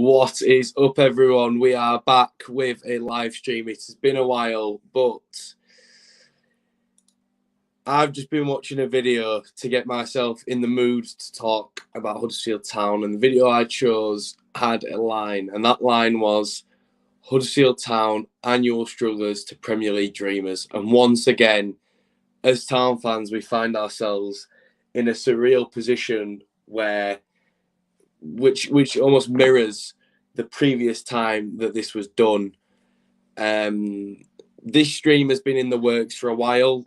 What is up, everyone? We are back with a live stream. It has been a while, but I've just been watching a video to get myself in the mood to talk about Huddersfield Town, and the video I chose had a line, and that line was Huddersfield Town annual strugglers to Premier League dreamers. And once again, as Town fans, we find ourselves in a surreal position which almost mirrors the previous time that this was done. This stream has been in the works for a while.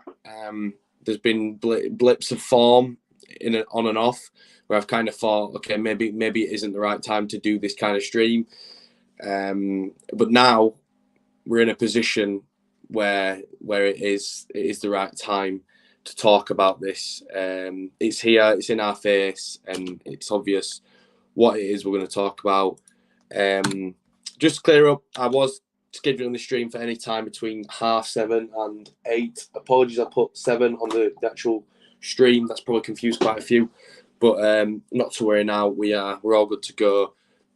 There's been blips of form on and off where I've kind of thought, okay, maybe it isn't the right time to do this kind of stream. But now we're in a position where it is the right time to talk about this. It's here, it's in our face, and it's obvious what it is we're going to talk about. Just to clear up, I was scheduling the stream for any time between 7:30 and 8. Apologies, I put 7 on the actual stream. That's probably confused quite a few, but not to worry now. We're all good to go.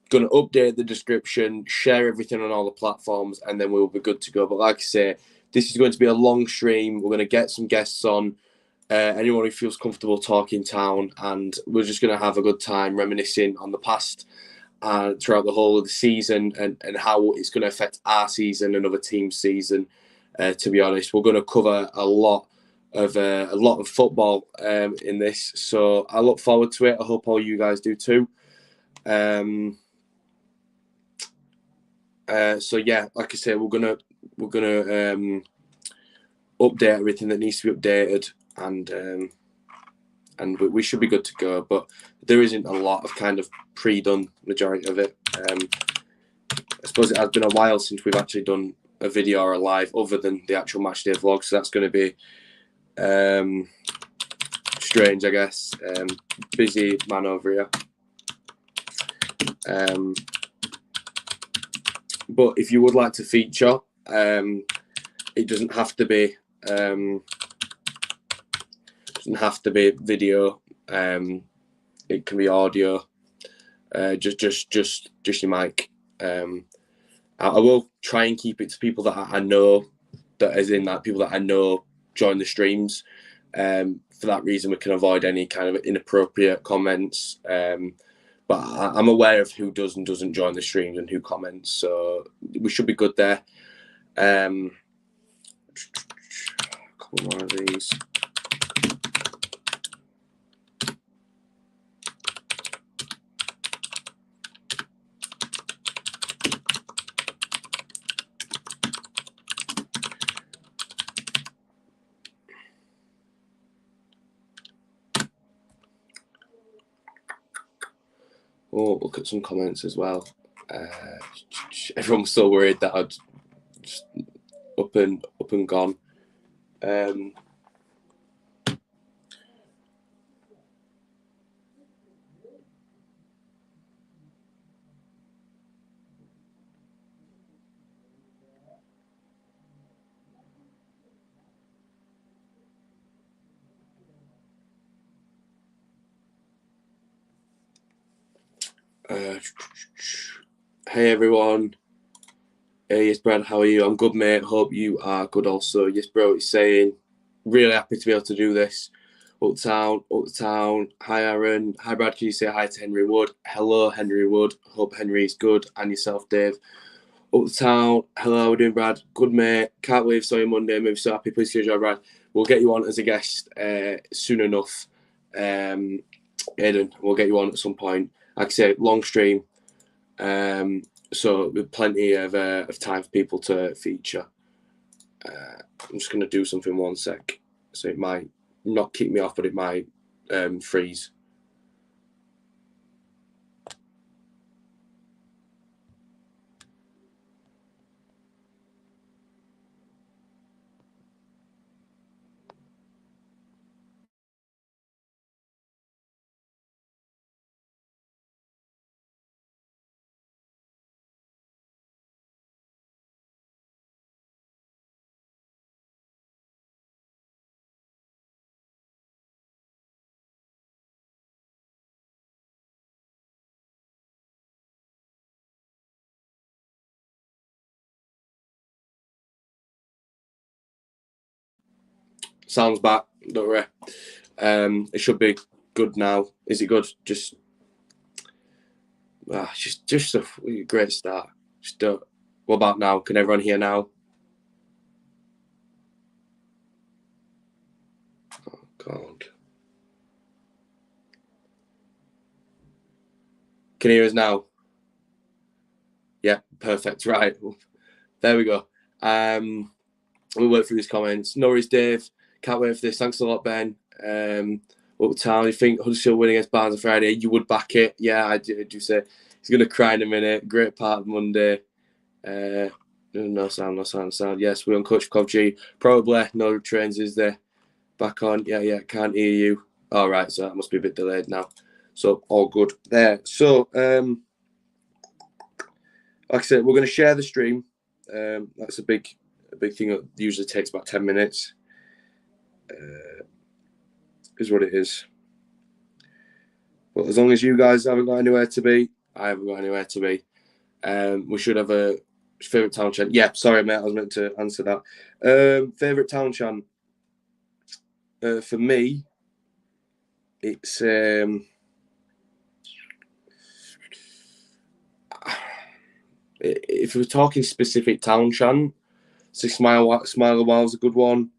Going to update the description, share everything on all the platforms, and then we'll be good to go. But like I say, this is going to be a long stream. We're going to get some guests on. Anyone who feels comfortable talking Town, and we're just going to have a good time reminiscing on the past throughout the whole of the season and how it's going to affect our season and other teams' season. To be honest, we're going to cover a lot of football in this, so I look forward to it. I hope all you guys do too. So yeah, like I say, we're gonna update everything that needs to be updated, and we should be good to go. But there isn't a lot of kind of pre-done majority of it. I suppose it has been a while since we've actually done a video or a live other than the actual match day vlog, so that's going to be strange, I guess. Busy man over here. But if you would like to feature, it doesn't have to be video. It can be audio. Just your mic. I will try and keep it to people that I know, people that I know join the streams. For that reason, we can avoid any kind of inappropriate comments. But I'm aware of who does and doesn't join the streams and who comments, so we should be good there. A couple more of these. Oh, look at some comments as well. Everyone was so worried that I'd just up and gone. Hey everyone. Hey, yes, Brad, how are you? I'm good, mate. Hope you are good also. Yes, bro, he's saying, really happy to be able to do this. Up the town. Hi, Aaron. Hi, Brad. Can you say hi to Henry Wood? Hello, Henry Wood. Hope Henry's good. And yourself, Dave. Up the town. Hello, how are we doing, Brad? Good, mate. Can't believe saw you Monday. Maybe so happy. Please give your job, Brad. We'll get you on as a guest soon enough. Aidan, we'll get you on at some point. Like I say, long stream. So with plenty of time for people to feature. I'm just going to do something one sec. So it might not kick me off, but it might freeze. Sounds back, don't worry. It should be good now. Is it good? Just a great start. What about now? Can everyone hear now? Oh God. Can you hear us now? Yeah, perfect. Right. There we go. We'll work through these comments. No worries, Dave. Can't wait for this. Thanks a lot, Ben. What time you think Huddersfield winning against Barnes on Friday? You would back it. Yeah, I do say he's going to cry in a minute. Great part of Monday. No sound. Yes, we're on Coach Coventry. Probably no trains, is there? Back on. Yeah, can't hear you. All right, so that must be a bit delayed now. So all good there. So like I said, we're going to share the stream. That's a big thing. That usually takes about 10 minutes. Is what it is. But as long as you guys haven't got anywhere to be, I haven't got anywhere to be. We should have a favourite town chant. Yeah, sorry, mate, I was meant to answer that. Favourite town chant for me, it's if we're talking specific town chant, Smile a While is a good one.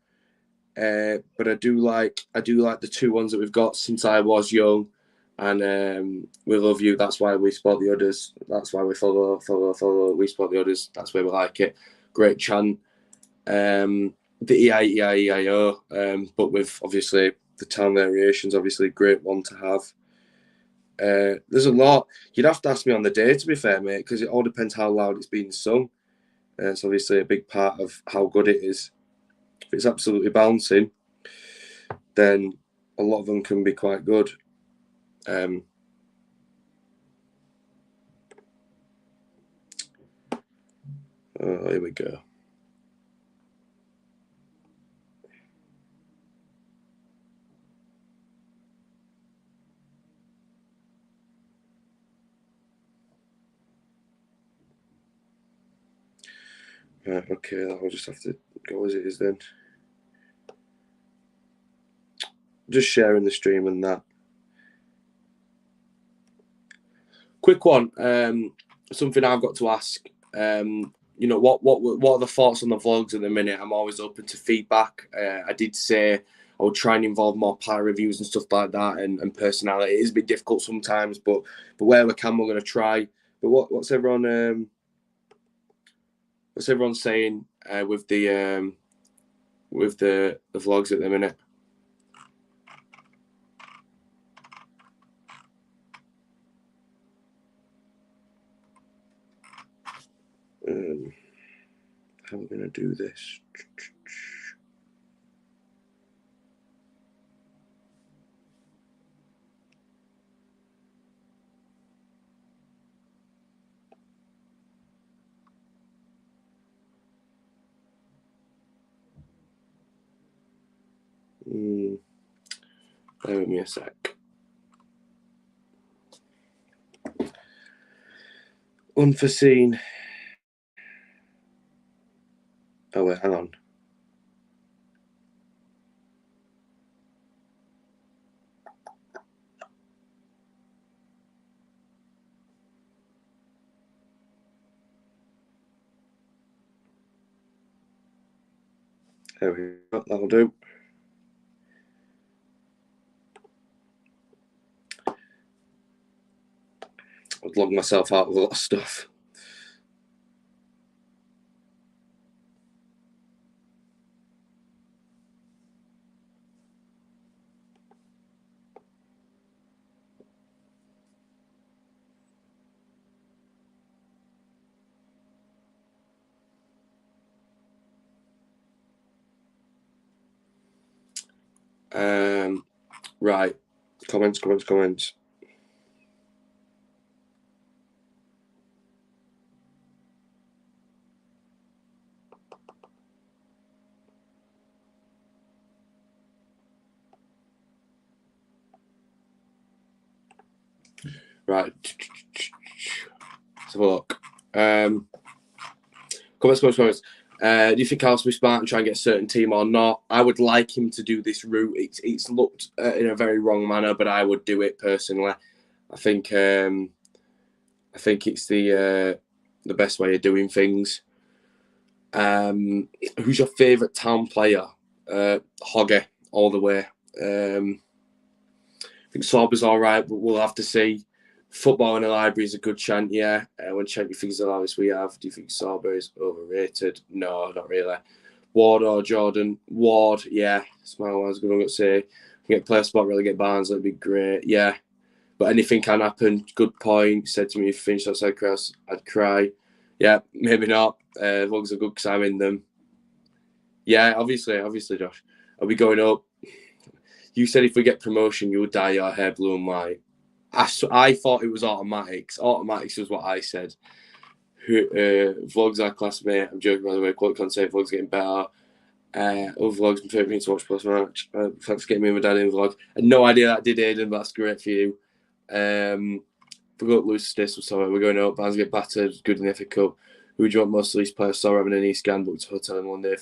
But I do like the two ones that we've got Since I Was Young and We Love You. That's why we support the others. That's why we follow. We support the others. That's why we like it. Great chant. The E-I-E-I-E-I-O, but with obviously the town variations, obviously a great one to have. There's a lot. You'd have to ask me on the day, to be fair, mate, because it all depends how loud it's being sung. It's obviously a big part of how good it is. If it's absolutely bouncing, then a lot of them can be quite good. Here we go. Right, okay, I'll just have to go as it is then. Just sharing the stream and that. Quick one. Something I've got to ask. You know, what are the thoughts on the vlogs at the minute? I'm always open to feedback. I did say I would try and involve more player reviews and stuff like that, and personality. It is a bit difficult sometimes, but where we can, we're going to try. But what's everyone saying with the vlogs at the minute? How are we going to do this? Bear with me a sec. Unforeseen. Oh wait, hang on. There we go. That'll do. I'd log myself out with a lot of stuff. Right. Comments. Right. Let's have a look. Comments. Do you think I'll be smart and try and get a certain team or not? I would like him to do this route. It's looked in a very wrong manner, but I would do it personally. I think it's the best way of doing things. Who's your favourite town player? Hoggy, all the way. I think Sorba's all right, but we'll have to see. Football in the library is a good chant, yeah. When chant figures the loudest we have, do you think Sorba is overrated? No, not really. Ward or Jordan? Ward, yeah. Smile was going to say. Get player spot, really get Barnes, that'd be great, yeah. But anything can happen. Good point. Said to me, if finished outside cross, I'd cry. Yeah, maybe not. Vlogs are good because I'm in them. Yeah, obviously, Josh. Are we going up? You said if we get promotion, you would dye your hair blue and white. I thought it was automatics. Automatics was what I said. Vlogs are classmate. I'm joking, by the way. Quality content. Vlogs getting better. Other vlogs, my favourite thing to watch plus match. Thanks for getting me and my dad in the vlog. I had no idea that did, Aiden, but that's great for you. Forgot Lewis this was sorry. We're going up. Bands get battered. Good in the FA Cup. Who do you want most of these players? Sorry, having an e-scan booked to hotel in one day.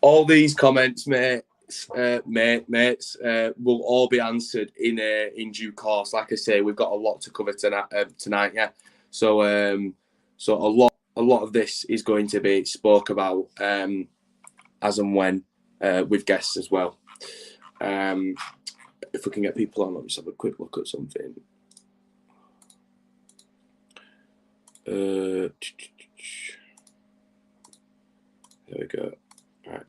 All these comments, mates, will all be answered in due course. Like I say, we've got a lot to cover tonight. Yeah, so a lot of this is going to be spoke about as and when with guests as well. If we can get people on, let's have a quick look at something. There we go. All right.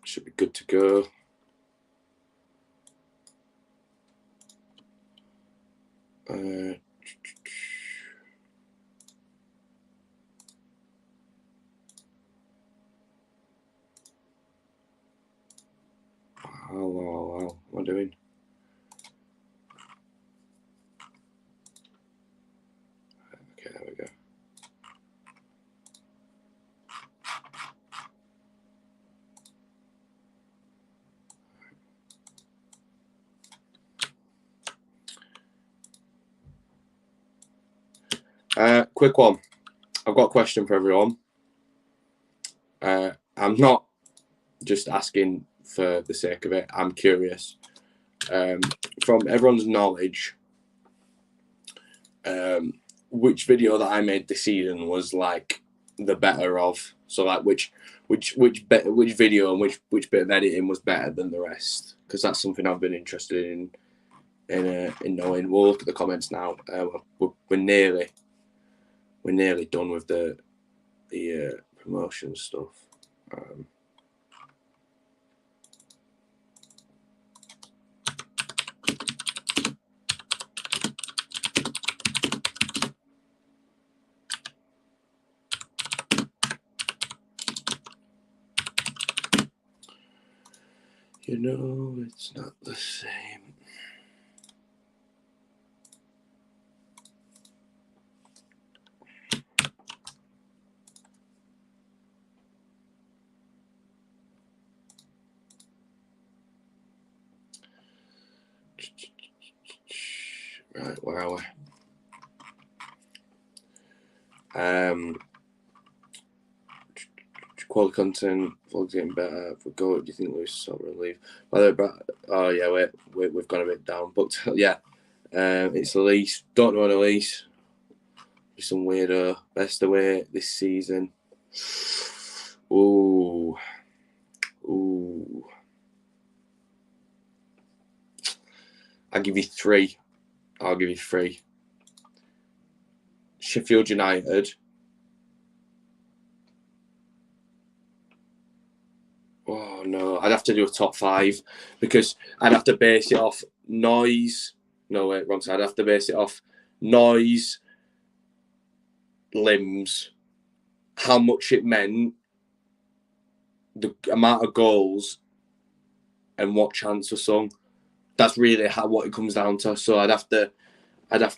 Should be good to go. Wow. What am I doing? Okay, there we go. Quick one. I've got a question for everyone. I'm not just asking for the sake of it. I'm curious. From everyone's knowledge, which video that I made this season was like the better of? So like which video and which bit of editing was better than the rest? Because that's something I've been interested in knowing. We'll look at the comments now. We're nearly done with the promotion stuff. You know, it's not the same. Right, where are we? Quality content, vlogs getting better. If we go, do you think Lewis will leave? Oh yeah, we've gone a bit down. But yeah, it's Elise. Don't know an Elise. Some weirdo. Best away this season. Ooh. I'll give you three. Sheffield United. Oh no, I'd have to do a top 5 because I'd have to base it off noise. No, wait, wrong side. I'd have to base it off noise, limbs, how much it meant, the amount of goals, and what chants were sung. That's really what it comes down to. So I'd have to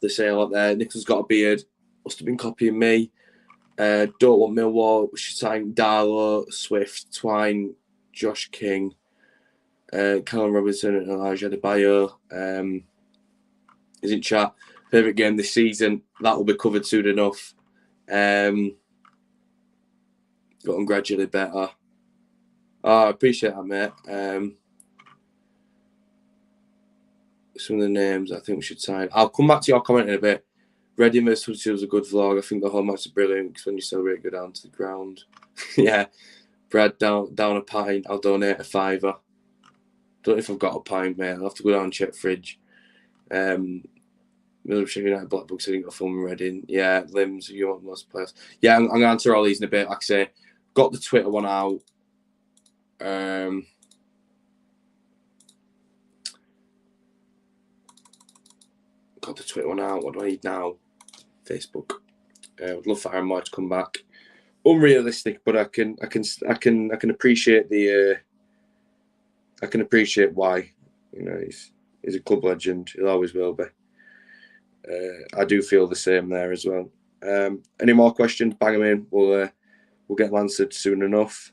say a lot there. Nicholas got a beard. Must have been copying me. Don't want Millwall. Should sign Darlow, Swift, Twine, Josh King, Callum Robinson, and Elijah Adebayo. Is in chat. Favourite game this season. That will be covered soon enough. Gotten gradually better. Oh, I appreciate that, mate. Some of the names I think we should sign. I'll come back to your comment in a bit. Reading vs Huddersfield was a good vlog. I think the whole match is brilliant because when you celebrate, go down to the ground. Yeah. Brad, down a pint. I'll donate a £5. Don't know if I've got a pint, mate. I'll have to go down and check fridge. Sheffield United, Black Books, I didn't got film Reading. Yeah, limbs, you want most players. Yeah, I'm going to answer all these in a bit. Like I say, got the Twitter one out. Got the Twitter one out. What do I need now? Facebook. Would love for Aaron Moore to come back. Unrealistic, but I can appreciate the. I can appreciate why. You know, he's a club legend. He always will be. I do feel the same there as well. Any more questions? Bang them in. We'll get them answered soon enough.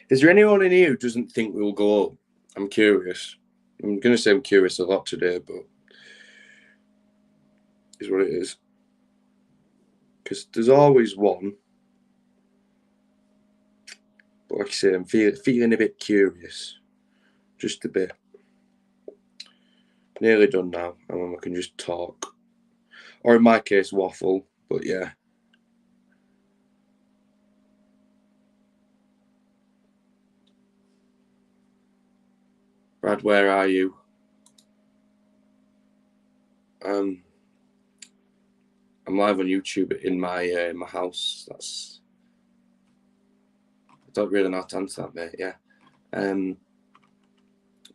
Is there anyone in here who doesn't think we'll go up? I'm curious. I'm going to say I'm curious a lot today, but it's what it is. Because there's always one. But like I say, I'm feeling a bit curious. Just a bit. Nearly done now. And then I can just talk. Or in my case, waffle. But yeah. Brad, where are you? I'm live on YouTube in my house. I don't really know how to answer that, mate. Yeah.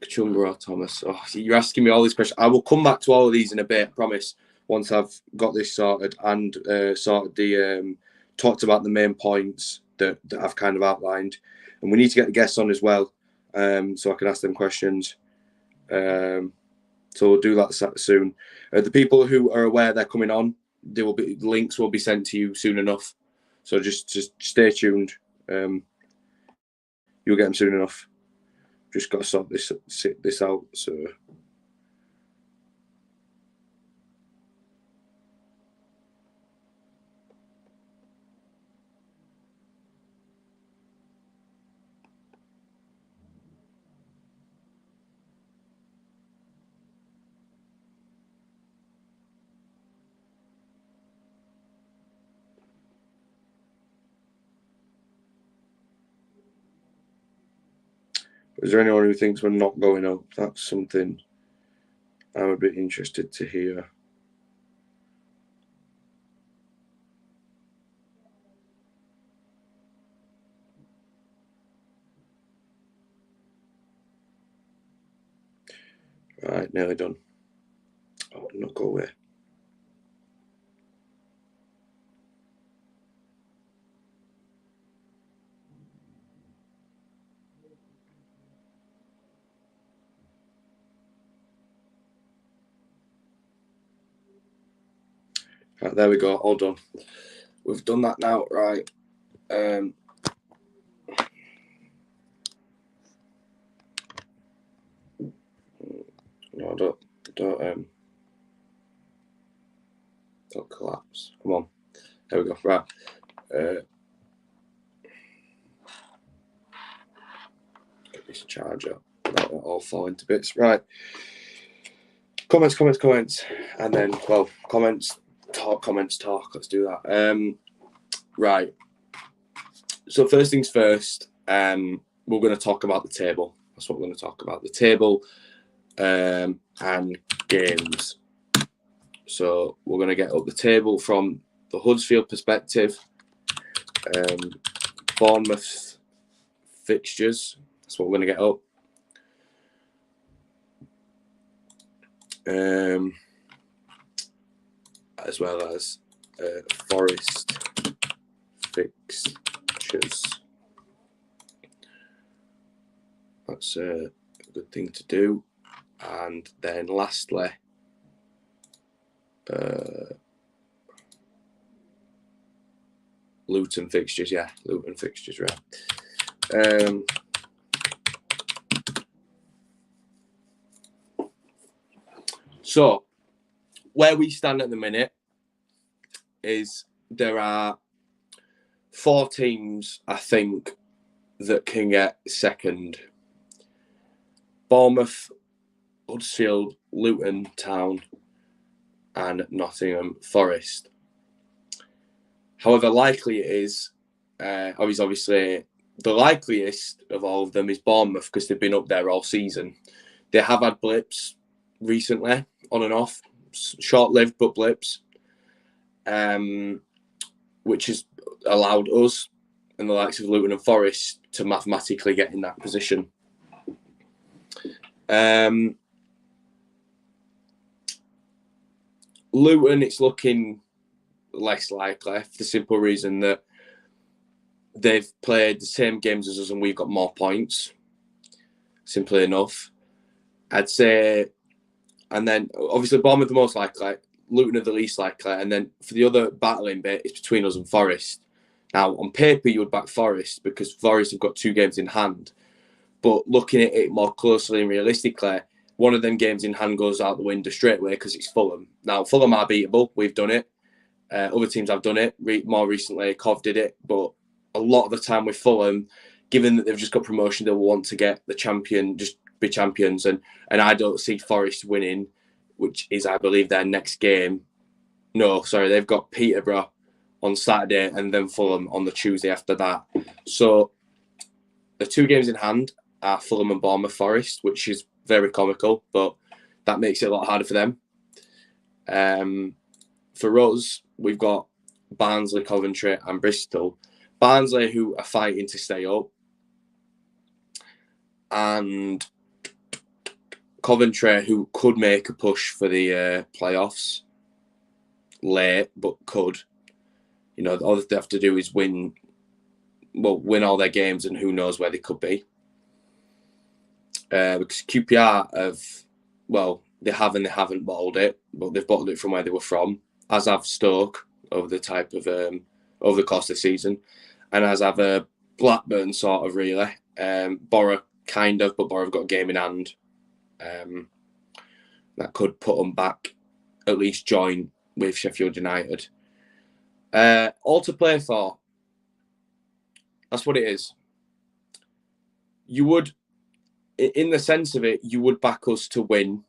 Kachunga or Thomas. Oh, you're asking me all these questions. I will come back to all of these in a bit, I promise, once I've got this sorted and sorted the talked about the main points that I've kind of outlined. And we need to get the guests on as well, so I can ask them questions. So we'll do that soon. The people who are aware they're coming on, links will be sent to you soon enough. So just stay tuned. You'll get them soon enough. Just got to sort this out. So. Is there anyone who thinks we're not going up? That's something I'm a bit interested to hear. Right, nearly done. Oh, not go away. Right, there we go. All done. We've done that now. Right. No, don't collapse. Come on. There we go. Right. Get this charger. That will all fall into bits. Right. Comments. And then, well, comments. comments talk. Let's do that. Right. So first things first, we're going to talk about the table. That's what we're going to talk about. The table and games. So we're going to get up the table from the Huddersfield perspective. Bournemouth fixtures. That's what we're going to get up. As well as Forest fixtures. That's a good thing to do. And then lastly, Luton fixtures. Yeah, Luton fixtures, right. So, where we stand at the minute is there are 4 teams, I think, that can get second. Bournemouth, Huddersfield, Luton Town, and Nottingham Forest. However likely it is, obviously the likeliest of all of them is Bournemouth because they've been up there all season. They have had blips recently, on and off, short-lived but blips, which has allowed us and the likes of Luton and Forest to mathematically get in that position. Luton, it's looking less likely for the simple reason that they've played the same games as us and we've got more points. Simply enough. I'd say, and then obviously Bournemouth the most likely, Luton are the least likely, and then for the other battling bit, it's between us and Forest. Now, on paper, you would back Forest because Forest have got 2 games in hand. But looking at it more closely and realistically, one of them games in hand goes out the window straight away because it's Fulham. Now, Fulham are beatable. We've done it. Other teams have done it. More recently, Cov did it. But a lot of the time with Fulham, given that they've just got promotion, they'll want to get the champion, just be champions. And I don't see Forest winning, which is, I believe, their next game. No, sorry, they've got Peterborough on Saturday and then Fulham on the Tuesday after that. So the 2 games in hand are Fulham and Bournemouth Forest, which is very comical, but that makes it a lot harder for them. For us, we've got Barnsley, Coventry and Bristol. Barnsley, who are fighting to stay up, and Coventry, who could make a push for the playoffs late, but could. You know, all they have to do is win all their games, and who knows where they could be. Because QPR they have and they haven't bottled it, but they've bottled it from where they were from, as have Stoke over the course of the season, and as have Blackburn sort of really. Borough kind of, but Borough have got a game in hand. That could put them back, at least join with Sheffield United. All to play for. That's what it is. You would, in the sense of it, you would back us to win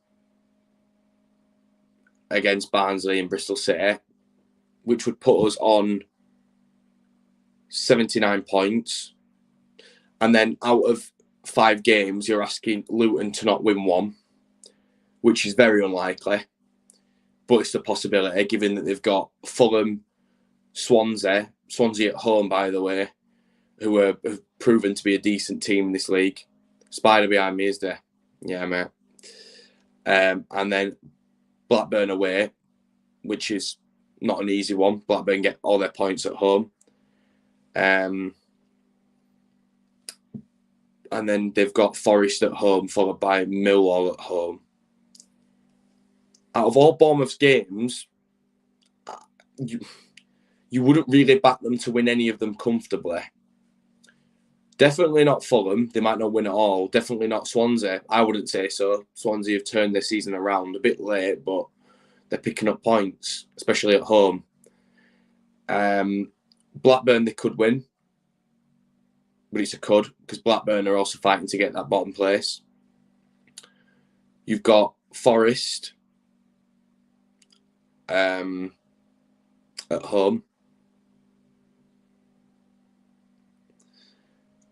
against Barnsley and Bristol City, which would put us on 79 points. And then out of 5 games, you're asking Luton to not win 1, which is very unlikely. But it's a possibility, given that they've got Fulham, Swansea at home, by the way, who have proven to be a decent team in this league. Spider behind me, is there? Yeah, mate. And then Blackburn away, which is not an easy one. Blackburn get all their points at home. And then they've got Forest at home, followed by Millwall at home. Out of all Bournemouth's games, you wouldn't really back them to win any of them comfortably. Definitely not Fulham. They might not win at all. Definitely not Swansea. I wouldn't say so. Swansea have turned their season around a bit late, but they're picking up points, especially at home. Blackburn, they could win. But it's a could, because Blackburn are also fighting to get that bottom place. You've got Forest, at home.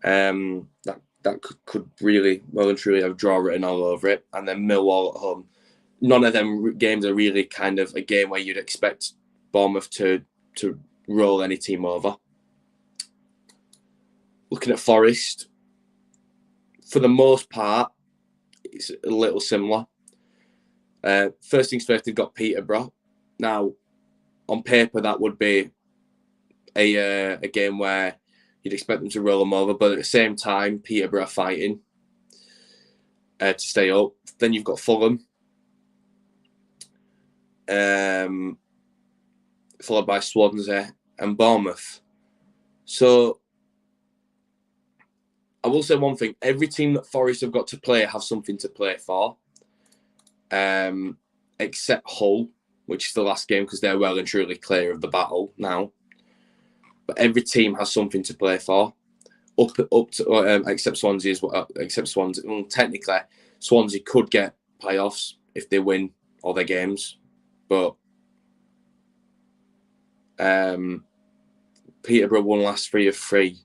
That could really well and truly have a draw written all over it. And then Millwall at home. None of them games are really kind of a game where you'd expect Bournemouth to roll any team over. Looking at Forest, for the most part, it's a little similar. First things first, they've got Peterborough. Now, on paper, that would be a game where you'd expect them to roll them over, but at the same time, Peterborough are fighting to stay up. Then you've got Fulham, followed by Swansea and Bournemouth. So I will say one thing: every team that Forest have got to play have something to play for, except Hull, which is the last game because they're well and truly clear of the battle now. But every team has something to play for, up to except Swansea as well. Except Swansea, well, technically, Swansea could get playoffs if they win all their games, but Peterborough won last 3 of 3.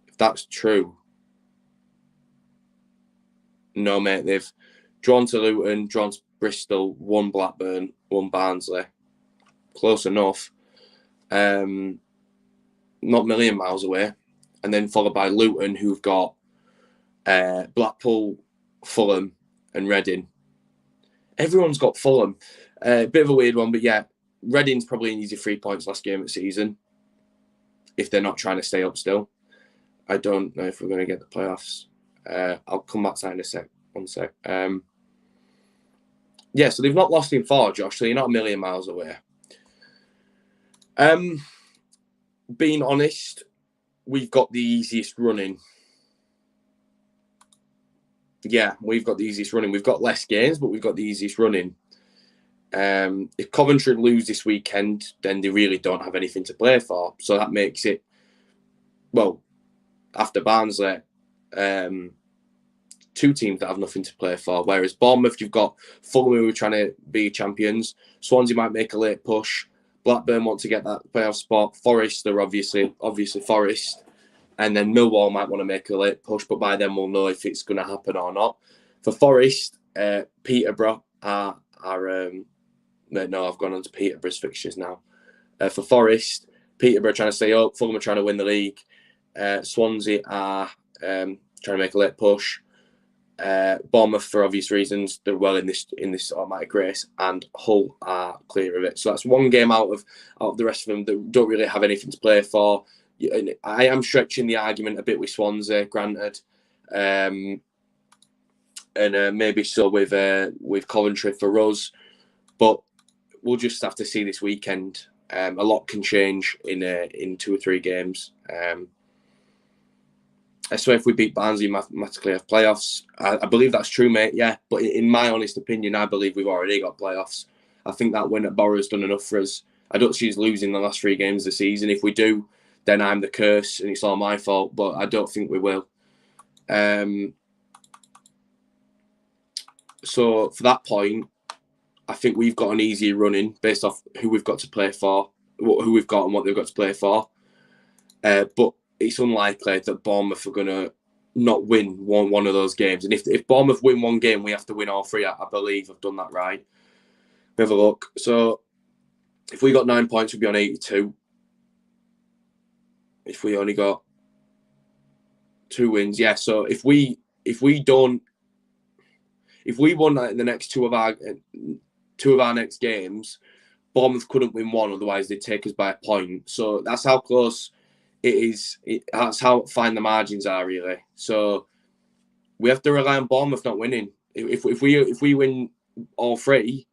If that's true, no mate, they've drawn to Luton, drawn to Bristol, won Blackburn, won Barnsley. Close enough. Not a million miles away. And then followed by Luton, who've got Blackpool, Fulham, and Reading. Everyone's got Fulham. Bit of a weird one, but yeah, Reading's probably an easy 3 points last game of the season if they're not trying to stay up still. I don't know if we're going to get the playoffs. I'll come back to that in a sec. 1 sec. Yeah, so they've not lost in 4, Josh, so you're not a million miles away. Being honest, we've got the easiest running. Yeah, we've got the easiest running. We've got less games, but we've got the easiest running. If Coventry lose this weekend, then they really don't have anything to play for. So that makes it, well, after Barnsley, 2 teams that have nothing to play for. Whereas Bournemouth, you've got Fulham who are trying to be champions. Swansea might make a late push. Blackburn want to get that playoff spot. Forest, they're obviously Forest. And then Millwall might want to make a late push, but by then we'll know if it's going to happen or not. For Forest, Peterborough are no, I've gone on to Peterborough's fixtures now. For Forest, Peterborough trying to stay up. Fulham are trying to win the league. Swansea are trying to make a late push. Bournemouth, for obvious reasons, they're well in this automatic race, and Hull are clear of it. So that's 1 game out of the rest of them that don't really have anything to play for. I am stretching the argument a bit with Swansea, granted, and maybe so with Coventry for us, but we'll just have to see this weekend. A lot can change in 2 or 3 games. So if we beat Barnsley, mathematically have playoffs. I believe that's true, mate. Yeah, but in my honest opinion, I believe we've already got playoffs. I think that win at Borough has done enough for us. I don't see us losing the last 3 games of the season. If we do, then I'm the curse and it's all my fault. But I don't think we will. So for that point, I think we've got an easy running based off who we've got to play for, who we've got and what they've got to play for. But it's unlikely that Bournemouth are going to not win one of those games. And if Bournemouth win 1 game, we have to win all 3. I believe I've done that right. Have a look. So if we got 9 points, we'd be on 82. If we only got 2 wins, yeah. So if we won the next 2 of our next games, Bournemouth couldn't win 1, otherwise they'd take us by a point. So that's how close it is. That's how fine the margins are, really. So we have to rely on Bournemouth not winning. If we win all 3,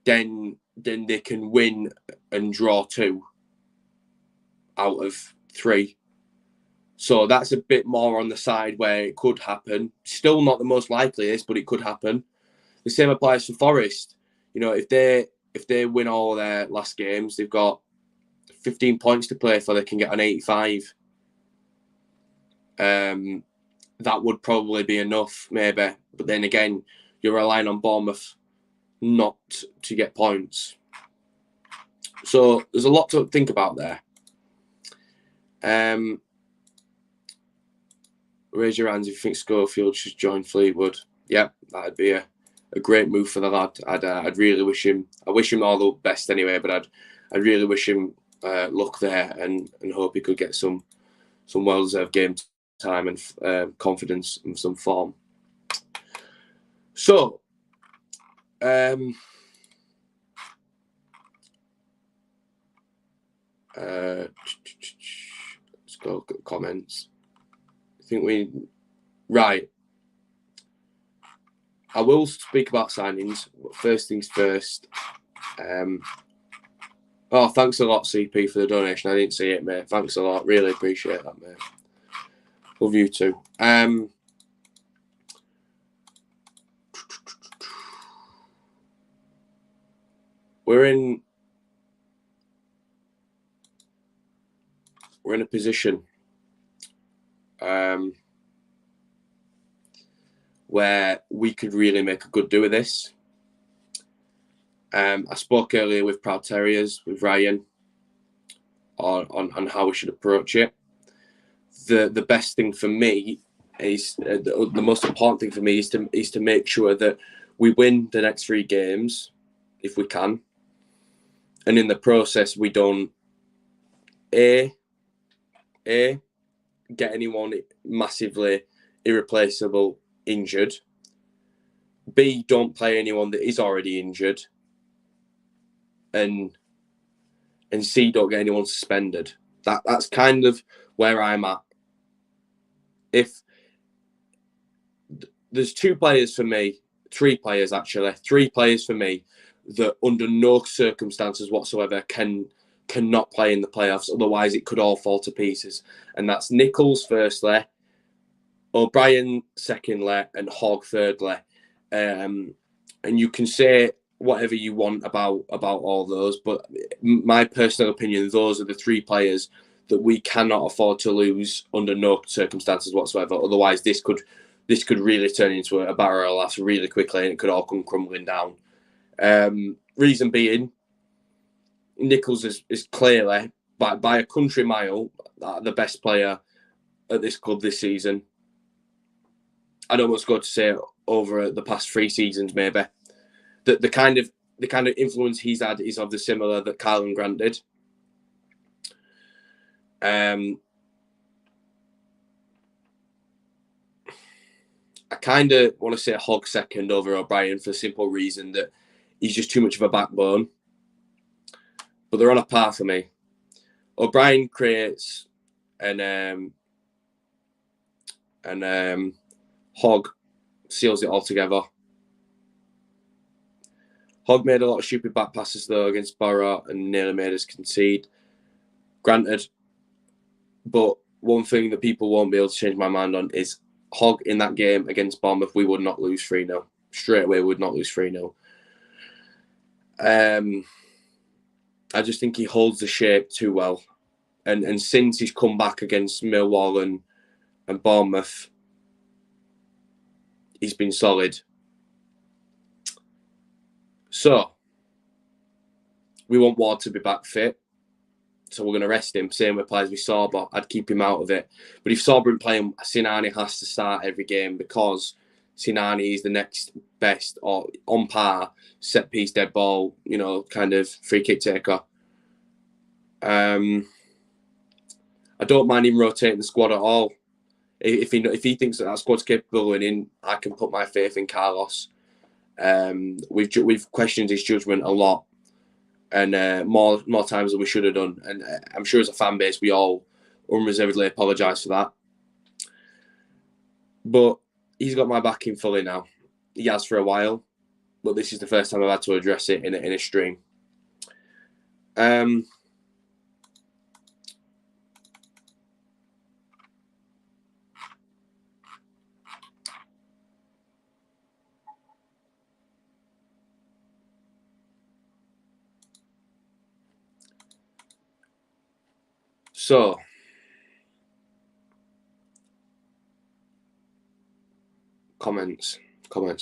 then they can win and draw 2 out of 3. So that's a bit more on the side where it could happen. Still not the most likeliest, but it could happen. The same applies for Forest. You know, if they win all their last games, they've got 15 points to play for. They can get an 85. That would probably be enough, maybe. But then again, you're relying on Bournemouth not to get points. So there's a lot to think about there. Raise your hands if you think Schofield should join Fleetwood. Yeah, that'd be a great move for the lad. I'd really wish him. I wish him all the best anyway. But I'd really wish him luck there and hope he could get some well-deserved game time and confidence in some form. So, let's go look at the comments. Right. I will speak about signings. First things first. Thanks a lot, CP, for the donation. I didn't see it, mate. Thanks a lot. Really appreciate that, mate. Love you too. We're in a position where we could really make a good do of this. I spoke earlier with Proud Terriers, with Ryan, on how we should approach it. The best thing for me is the most important thing for me is to make sure that we win the next 3 games if we can, and in the process we don't get anyone massively irreplaceable injured. B, don't play anyone that is already injured, and C, don't get anyone suspended. That's kind of where I'm at. If there's 2 players for me, 3 players actually, 3 players for me that under no circumstances whatsoever cannot play in the playoffs, otherwise it could all fall to pieces. And that's Nichols firstly, O'Brien secondly, and Hogg thirdly. And you can say whatever you want about all those, but my personal opinion, those are the 3 players that we cannot afford to lose under no circumstances whatsoever. Otherwise, this could really turn into a barrel of laughs really quickly, and it could all come crumbling down. Reason being, Nichols is clearly by a country mile the best player at this club this season. I'd almost go to say over the past 3 seasons, maybe. The kind of influence he's had is of the similar that Karlan Grant did. I kind of want to say Hogg second over O'Brien for the simple reason that he's just too much of a backbone. But they're on a par for me. O'Brien creates, and Hogg seals it all together. Hogg made a lot of stupid back passes though against Borough and nearly made us concede. Granted, but one thing that people won't be able to change my mind on is Hogg in that game against Bournemouth, we would not lose 3-0. Straight away, we would not lose 3-0. I just think he holds the shape too well. And since he's come back against Millwall and Bournemouth, he's been solid. So, we want Ward to be back fit. So we're going to rest him. Same with players with Sorba. I'd keep him out of it. But if Sorba isn't playing, Sinani has to start every game because Sinani is the next best or on par set piece, dead ball, kind of free kick taker. I don't mind him rotating the squad at all. If he thinks that squad's capable of winning, I can put my faith in Carlos. We've questioned his judgment a lot, and more times than we should have done. And I'm sure as a fan base, we all unreservedly apologise for that. But he's got my backing fully now. He has for a while, but this is the first time I've had to address it in a stream. So, comments. I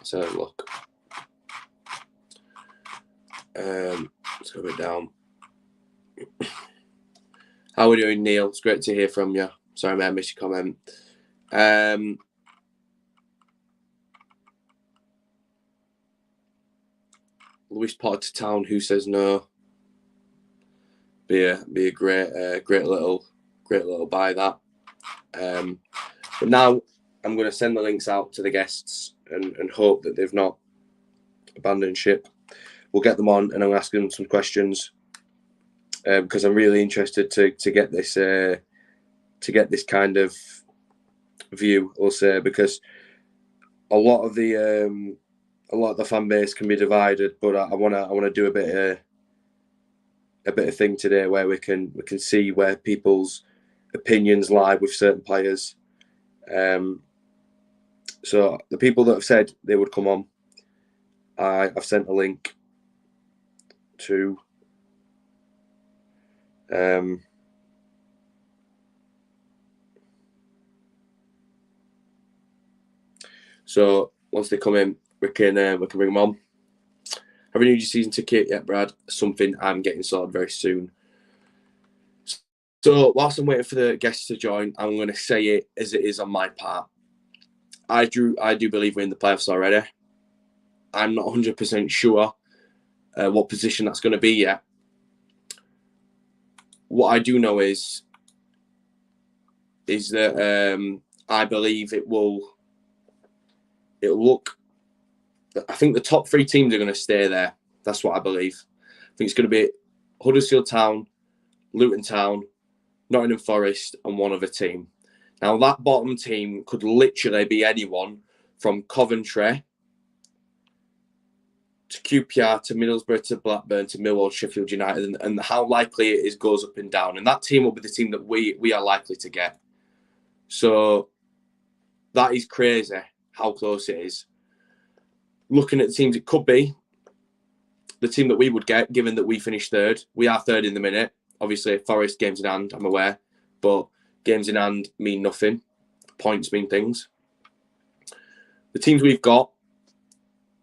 said look. Let's go a bit down. How are we doing, Neil? It's great to hear from you. Sorry, mate, I missed your comment. Lewis Potter to town. Who says no? Be a great little buy that. But now I'm going to send the links out to the guests and hope that they've not abandoned ship. We'll get them on and I'm going to ask them some questions because I'm really interested to get this kind of view. I'll say because a lot of the fan base can be divided, but I want to do a bit of thing today where we can see where people's opinions lie with certain players. So the people that have said they would come on, I've sent a link to. So once they come in, we can bring them on. Have you renewed your season ticket yet, Brad? Something I'm getting sorted very soon. So whilst I'm waiting for the guests to join, I'm going to say it as it is on my part. I do believe we're in the playoffs already. I'm not 100% sure what position that's going to be yet. What I do know is that I believe it'll look. I think the top 3 teams are going to stay there. That's what I believe. I think it's going to be Huddersfield Town, Luton Town, Nottingham Forest, and one other team. Now, that bottom team could literally be anyone from Coventry to QPR to Middlesbrough to Blackburn to Millwall, Sheffield United, and how likely it is goes up and down. And that team will be the team that we are likely to get. So that is crazy how close it is. Looking at the teams, it could be the team that we would get, given that we finished third. We are third in the minute. Obviously, Forest games in hand, I'm aware. But games in hand mean nothing. Points mean things. The teams we've got,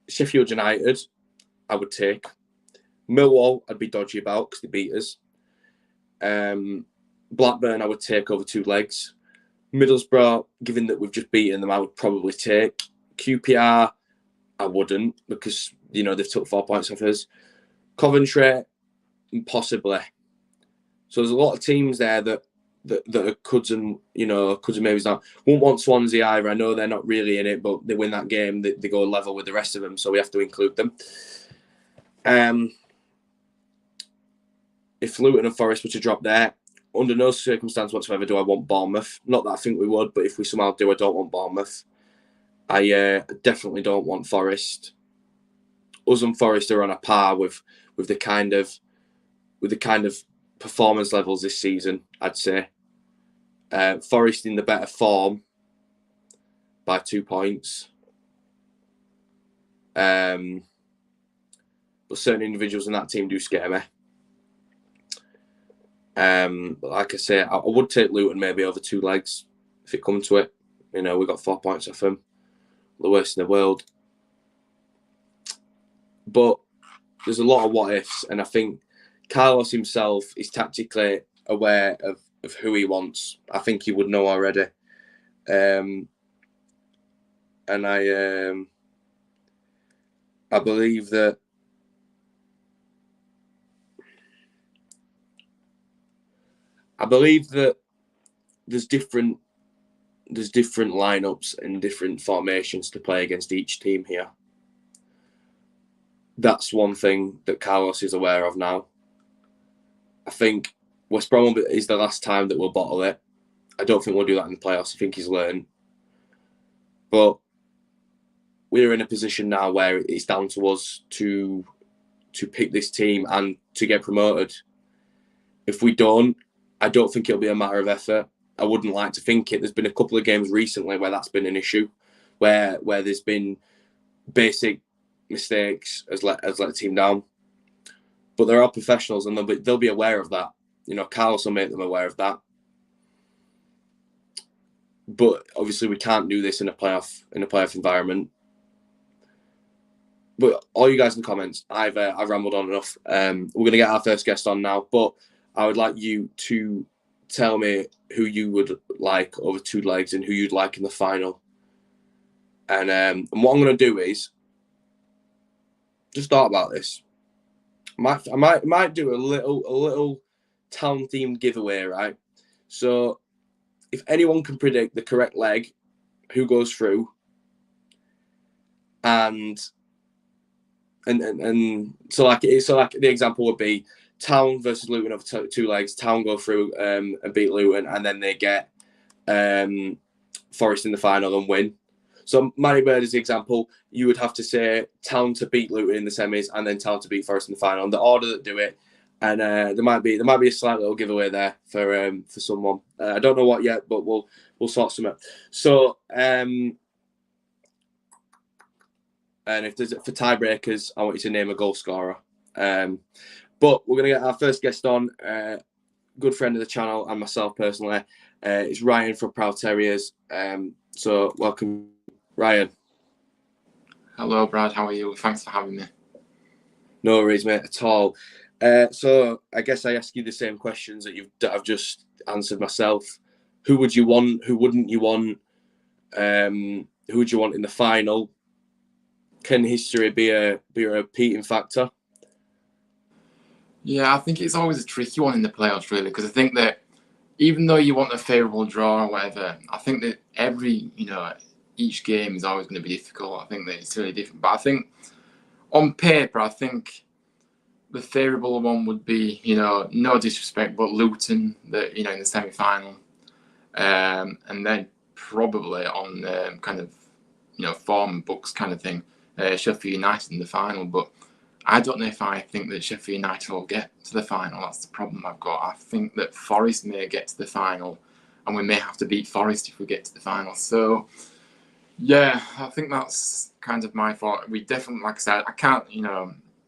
Sheffield United, I would take. Millwall, I'd be dodgy about because they beat us. Blackburn, I would take over 2 legs. Middlesbrough, given that we've just beaten them, I would probably take. QPR, I wouldn't because, they've took 4 points off us. Coventry, possibly. So there's a lot of teams there that are cuds and maybe not. Won't want Swansea either. I know they're not really in it, but they win that game. They go level with the rest of them, so we have to include them. If Luton and Forest were to drop there, under no circumstance whatsoever do I want Bournemouth. Not that I think we would, but if we somehow do, I don't want Bournemouth. I definitely don't want Forest. Us and Forest are on a par with the kind of performance levels this season, I'd say. Forest in the better form by 2 points. But certain individuals in that team do scare me. But like I say, I would take Luton maybe over 2 legs if it comes to it. We got 4 points off them. The worst in the world. But there's a lot of what ifs, and I think Carlos himself is tactically aware of who he wants. I think he would know already. And I believe that there's different lineups and different formations to play against each team here. That's one thing that Carlos is aware of now. I think West Brom is the last time that we'll bottle it. I don't think we'll do that in the playoffs. I think he's learned. But we're in a position now where it's down to us to pick this team and to get promoted. If we don't, I don't think it'll be a matter of effort. I wouldn't like to think it. There's been a couple of games recently where that's been an issue, where there's been basic mistakes has let the team down. But they're all professionals and they'll be aware of that. Carlos will make them aware of that. But obviously we can't do this in a playoff environment. but all you guys in the comments, I've rambled on enough. We're going to get our first guest on now, but I would like you to tell me who you would like over two legs and who you'd like in the final. And what I'm going to do is just thought about this. I might do a little town themed giveaway, right? So if anyone can predict the correct leg, who goes through, and so like the example would be Town versus Luton over two legs. Town go through and beat Luton, and then they get Forest in the final and win. So Matty Bird is the example. You would have to say Town to beat Luton in the semis, and then Town to beat Forest in the final. And the order that do it, and there might be a slight little giveaway there for someone. I don't know what yet, but we'll sort some out. So and if there's for tiebreakers, I want you to name a goal scorer. But we're gonna get our first guest on. Good friend of the channel and myself personally. It's Ryan from Proud Terriers. So welcome, Ryan. Hello, Brad. How are you? Thanks for having me. No worries, mate, at all. So I guess I ask you the same questions that I've just answered myself. Who would you want? Who wouldn't you want? Who would you want in the final? Can history be a repeating factor? Yeah, I think it's always a tricky one in the playoffs, really, because I think that even though you want a favourable draw or whatever, I think that each game is always going to be difficult. I think that it's really different. But I think on paper, I think the favourable one would be, no disrespect, but Luton, in the semi-final. And then probably on kind of, form books kind of thing, Sheffield United in the final. But I don't know if I think that Sheffield United will get to the final. That's the problem I've got. I think that Forest may get to the final, and we may have to beat Forest if we get to the final. So, yeah, I think that's kind of my thought. We definitely, like I said, I can't,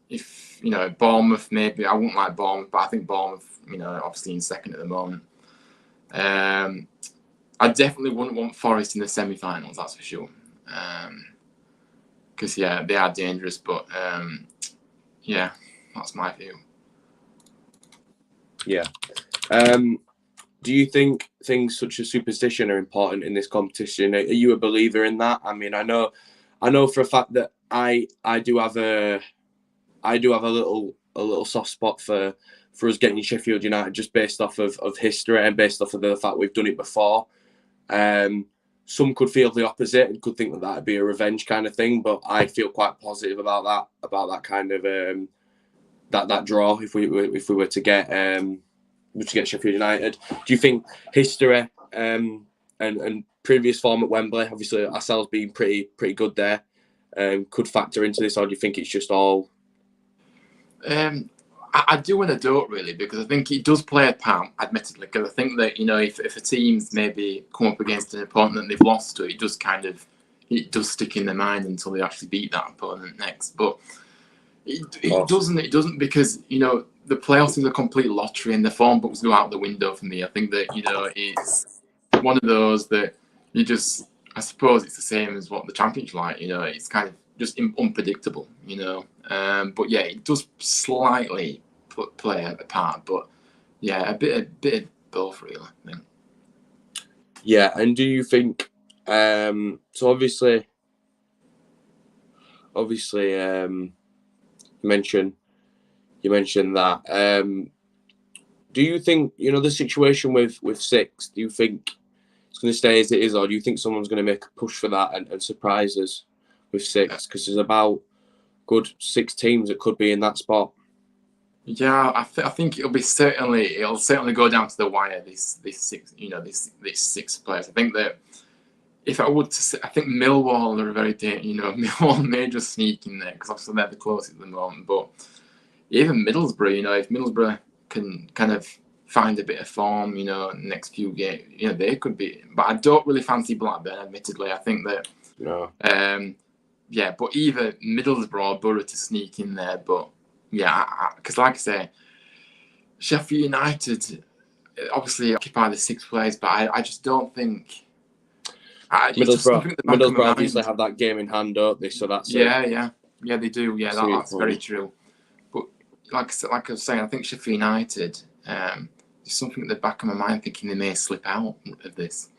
if, Bournemouth maybe, I wouldn't like Bournemouth, but I think Bournemouth, obviously in second at the moment. I definitely wouldn't want Forest in the semi-finals, that's for sure. Because, yeah, they are dangerous, but... yeah, that's my view. Yeah. Do you think things such as superstition are important in this competition? Are you a believer in that? I mean, I know for a fact that I do have a little soft spot for us getting Sheffield United just based off of history and based off of the fact we've done it before. Some could feel the opposite and could think that that'd be a revenge kind of thing, but I feel quite positive about that kind of that draw if we were to get Sheffield United. Do you think history and previous form at Wembley, obviously ourselves being pretty good there, could factor into this, or do you think it's just all? I do and I don't really, because I think it does play a part, admittedly, because I think that, if a team's maybe come up against an opponent that they've lost to, it does stick in their mind until they actually beat that opponent next. But it doesn't because, the playoffs is a complete lottery and the form books go out the window for me. I think that, it's one of those that I suppose it's the same as what the championship's like, it's kind of just unpredictable, but yeah, it does slightly play a part, but yeah, a bit of both, really, I think. Yeah, and do you think? So obviously, you mentioned that. Do you think the situation with six? Do you think it's going to stay as it is, or do you think someone's going to make a push for that and surprise us with six? Because there's about good 6 teams that could be in that spot. Yeah, I think it'll certainly go down to the wire. This six, these 6 players. I think that if I would to say, I think Millwall are very Millwall may just sneak in there because obviously they're the closest at the moment. But even Middlesbrough, if Middlesbrough can kind of find a bit of form, next few games, they could be. But I don't really fancy Blackburn, admittedly. I think that yeah, but either Middlesbrough or Borough to sneak in there, but. Yeah, because like I say, Sheffield United obviously occupy the 6th place, but I just don't think... Middlesbrough obviously have that game in hand, don't they? So that's yeah. Yeah, they do. Yeah, that's very true. But like I was saying, I think Sheffield United, there's something at the back of my mind thinking they may slip out of this.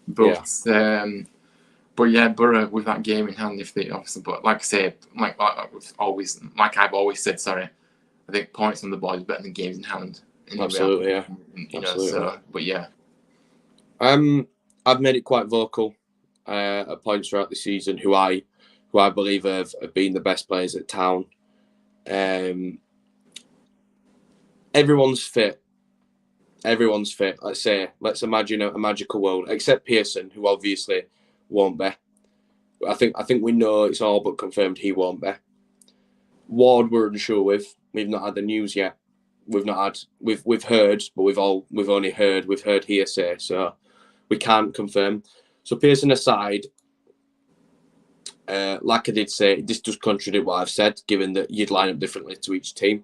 But yeah, Borough with that game in hand, if they obviously, but like I say, like I've always said, sorry, I think points on the board is better than games in hand. Absolutely, yeah. Absolutely. So, but yeah. I've made it quite vocal at points throughout the season who I believe have been the best players at Town. Everyone's fit. Let's imagine a magical world, except Pearson, who obviously won't be. I think we know it's all but confirmed he won't be. Ward we're unsure with. We've not had the news yet. We've heard, but we've only heard. We've heard hearsay, so we can't confirm. So Pearson aside, like I did say, this does contradict what I've said, given that you'd line up differently to each team.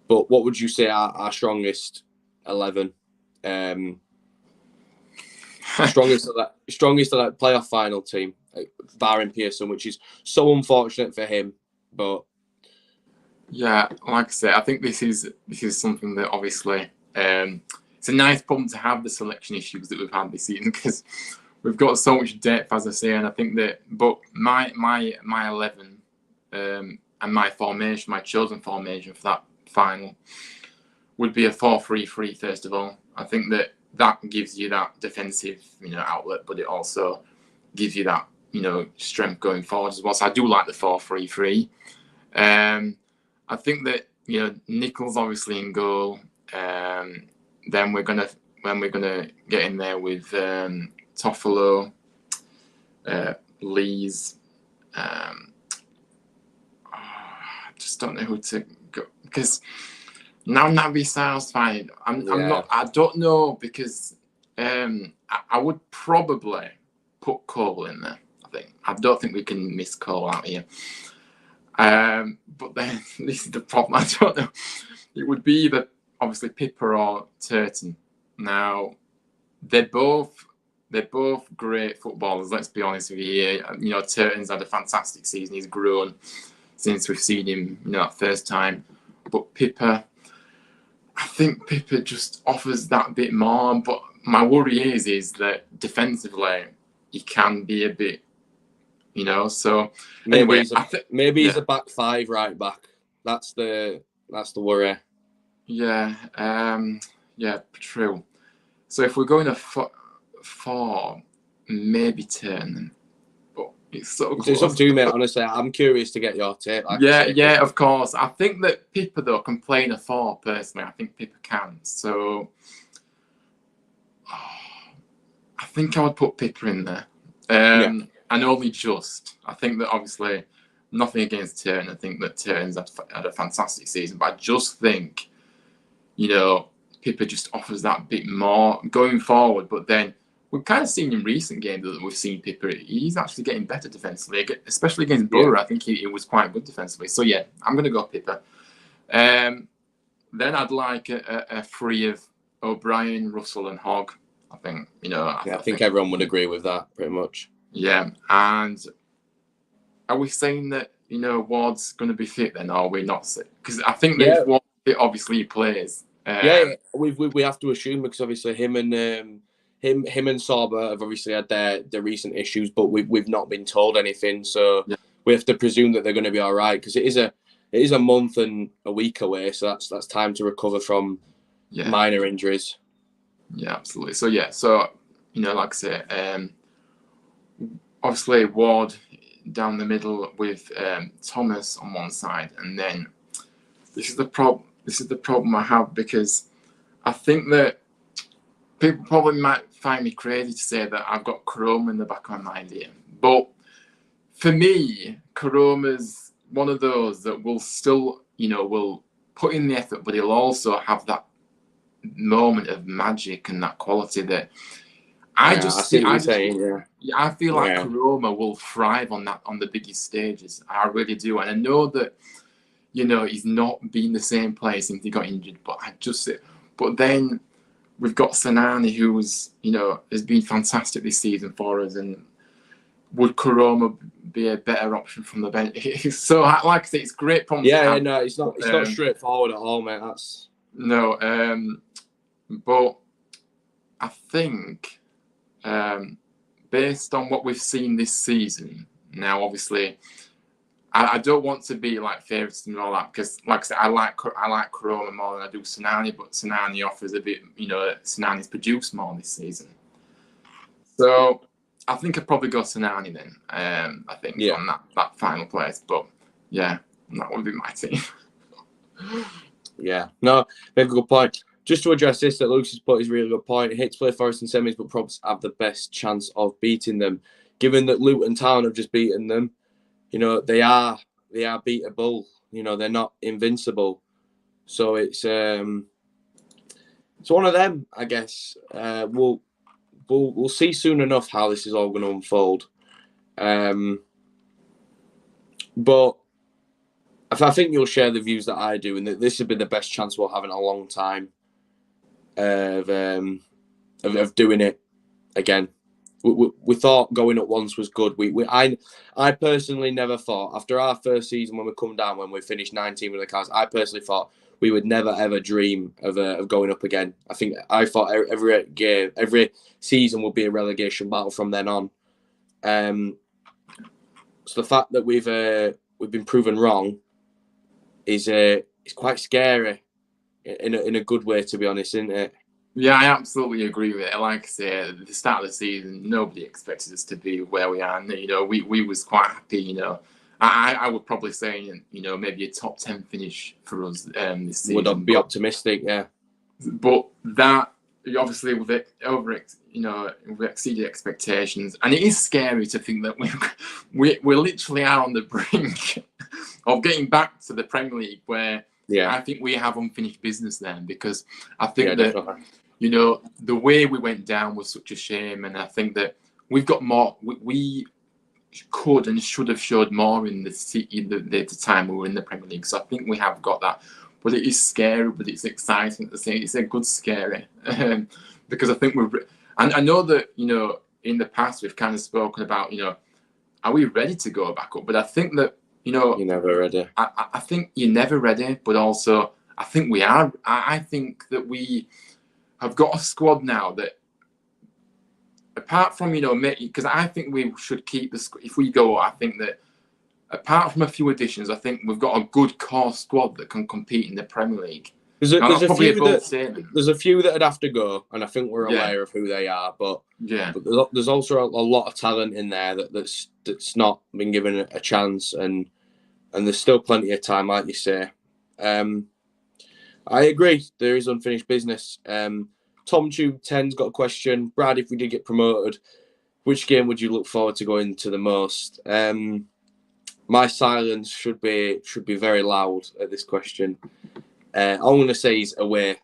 But what would you say our strongest 11? Strongest of that playoff final team, barring Pearson, which is so unfortunate for him. But yeah, like I say, I think this is something that obviously it's a nice problem to have, the selection issues that we've had this season, because we've got so much depth, as I say, and I think that. But my 11 and my formation, my chosen formation for that final, would be a 4-3-3. First of all, I think that gives you that defensive, outlet, but it also gives you that, strength going forward as well. So I do like the 4-3-3. I think that Nichols obviously in goal. Then we're gonna get in there with Toffolo, Lees. I just don't know who to go, because now Naby Sal's fine. I'm not. I don't know, because I would probably put Cole in there. I don't think we can miss Cole out here. But then this is the problem. I don't know. It would be either obviously Pippa or Turton. Now they're both great footballers. Let's be honest with you here. Turton's had a fantastic season. He's grown since we've seen him, that first time. But Pippa, I think Pippa just offers that bit more. But my worry is that defensively he can be a bit. So maybe anyway, he's a back five, right back. That's the worry. Yeah, true. So if we're going to 4, maybe turn, but it's so close. It's up to you, mate. Honestly, I'm curious to get your take. Yeah, of course. I think that Pippa though can play in a 4. Personally, I think Pippa can. So I think I would put Pippa in there. And only just. I think that obviously nothing against Turn. I think that Turn's had a fantastic season, but I just think, Pippa just offers that bit more going forward. But then we've kind of seen in recent games that we've seen Pippa, he's actually getting better defensively, especially against Borough. I think he was quite good defensively. So yeah, I'm going to go Pippa. Then I'd like a 3 of O'Brien, Russell and Hogg. I think, I think everyone would agree with that pretty much. Yeah, and are we saying that Ward's going to be fit then, or are we not? Because I think that if Ward's fit, obviously he plays. We have to assume, because obviously him and Sorba have obviously had their recent issues, but we've not been told anything, so we have to presume that they're going to be all right, because it is a month and a week away, so that's time to recover from minor injuries. Yeah, absolutely. So like I say, obviously Ward down the middle with Thomas on one side, and then this is the problem I have, because I think that people probably might find me crazy to say that I've got Karoma in the back of my mind here, but for me, Karoma's one of those that will still, will put in the effort, but he'll also have that moment of magic and that quality that I feel like Karoma will thrive on the biggest stages. I really do, and I know that he's not been the same player since he got injured. But then we've got Sanani, who's has been fantastic this season for us, and would Koroma be a better option from the bench? So, like I say, it's great problems. Yeah, no, it's not straightforward at all, mate. That's no, but I think based on what we've seen this season, now obviously I don't want to be like favourites and all that, because like I said, I like Koroma more than I do Sinani, but Sinani offers a bit, Sinani's produced more this season. So I think I'd probably go Sinani then. I think on that final place, but yeah, that would be my team. Yeah, no, make a good point. Just to address this, that Lucas put is a really good point. Hate to play Forest in semis, but probably have the best chance of beating them. Given that Luton Town have just beaten them, they are beatable. They're not invincible. So it's one of them, I guess. We'll see soon enough how this is all going to unfold. But I think you'll share the views that I do, and that this has been the best chance we'll have in a long time of doing it again. We thought going up once was good. I personally never thought, after our first season when we come down, when we finished 19 with the Cars, I personally thought we would never ever dream of going up again. I thought every season would be a relegation battle from then on. So the fact that we've been proven wrong is quite scary in a good way, to be honest, isn't it? Yeah, I absolutely agree with it. Like I say, at the start of the season, nobody expected us to be where we are. And, we was quite happy. I would probably say, maybe a top 10 finish for us this season. Would be optimistic, yeah. But that obviously we've exceeded expectations, and it is scary to think that we literally are on the brink of getting back to the Premier League, where I think we have unfinished business then, because I think that definitely. The way we went down was such a shame, and I think that we've got more. We could and should have showed more in the time we were in the Premier League. So I think we have got that. But it is scary, but it's exciting to say. It's a good scary, because I think and I know that in the past we've kind of spoken about are we ready to go back up? But I think that you're never ready. I think you're never ready, but also I think we are. I think that we have got a squad now that, apart from because I think we should keep if we go. I think that apart from a few additions, I think we've got a good core squad that can compete in the Premier League. There's a few that'd have to go, and I think we're aware of who they are. But there's also a lot of talent in there that's not been given a chance, and there's still plenty of time, like you say. I agree. There is unfinished business. Tom Tube 10's got a question. Brad, if we did get promoted, which game would you look forward to going to the most? My silence should be very loud at this question. I'm going to say is away,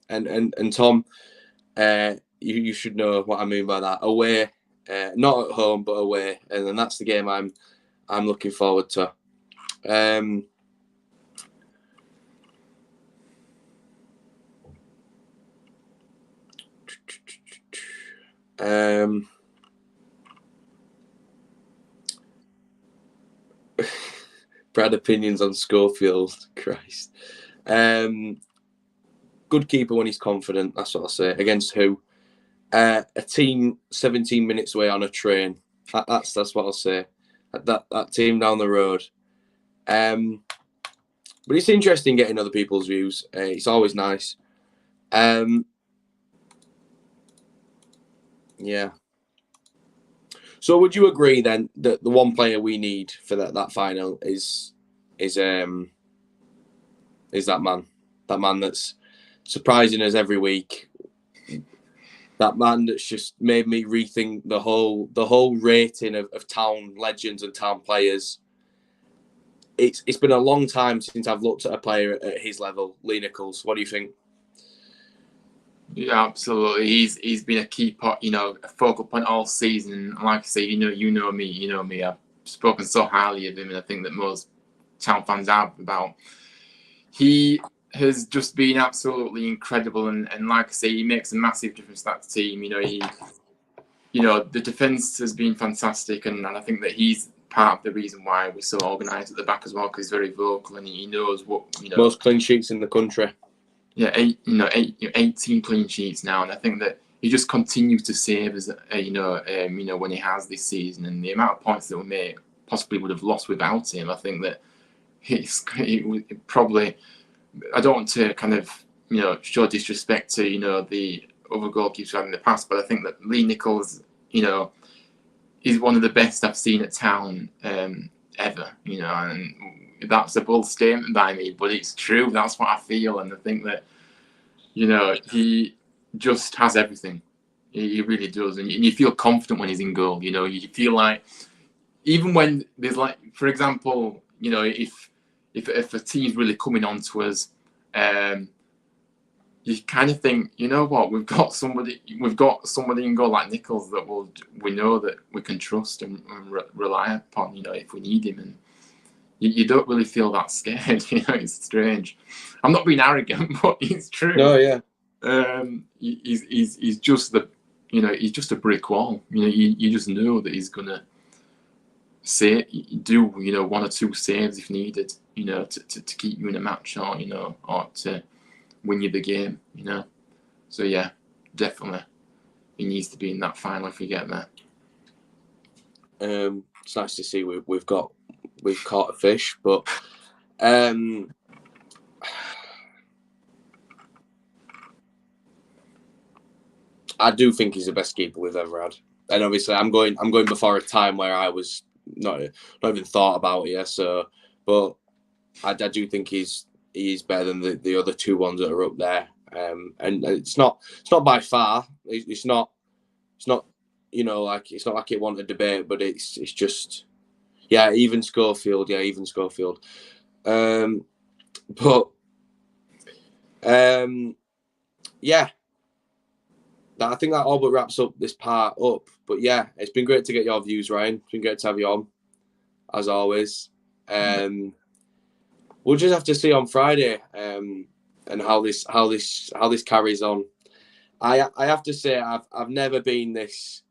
and Tom, you should know what I mean by that. Away, not at home, but away, and then that's the game I'm looking forward to. Brad opinions on Schofield. Christ. Good keeper when he's confident. That's what I'll say. Against who? A team 17 minutes away on a train. That's what I'll say. That team down the road. But it's interesting getting other people's views. It's always nice. Yeah. So would you agree then that the one player we need for that final is that man that's surprising us every week, that man that's just made me rethink the whole rating of town legends and town players. It's been a long time since I've looked at a player at his level. Lee Nichols, what do you think? Yeah, absolutely. He's been a key part, a focal point all season. Like I say, you know me. I've spoken so highly of him, and I think that most town fans have about. He has just been absolutely incredible, and like I say, he makes a massive difference to that team. you know, the defence has been fantastic, and I think that he's part of the reason why we're so organised at the back as well, because he's very vocal and he knows what, you know. Most clean sheets in the country. Yeah, 18 clean sheets now, and I think that he just continues to save as when he has this season, and the amount of points that we may possibly would have lost without him. I think that he probably. I don't want to kind of show disrespect to the other goalkeepers we had in the past, but I think that Lee Nichols is one of the best I've seen at Town ever. And that's a bold statement by me, but it's true. That's what I feel, and I think that he just has everything. He really does, and you feel confident when he's in goal. You feel like even when there's, like, for example, if a team's really coming on to us, you kind of think, you know what, we've got somebody in goal like Nichols that we know that we can trust and rely upon, if we need him, and you don't really feel that scared. It's strange. I'm not being arrogant, but it's true. No, yeah. He's just he's just a brick wall. You just know that he's gonna do one or two saves if needed, to keep you in a match, or or to win you the game, So yeah, definitely, he needs to be in that final if we get there. It's nice to see we've caught a fish, but I do think he's the best keeper we've ever had. And obviously, I'm going before a time where I was not even thought about it. Yeah, so, but I do think he's better than the other two ones that are up there. And it's not by far. It's not like it's not like it won a debate, but it's just even Schofield. Yeah, even Schofield. I think that all but wraps up this part up. But yeah, it's been great to get your views, Ryan. It's been great to have you on, as always. We'll just have to see on Friday and how this carries on. I have to say I've never been this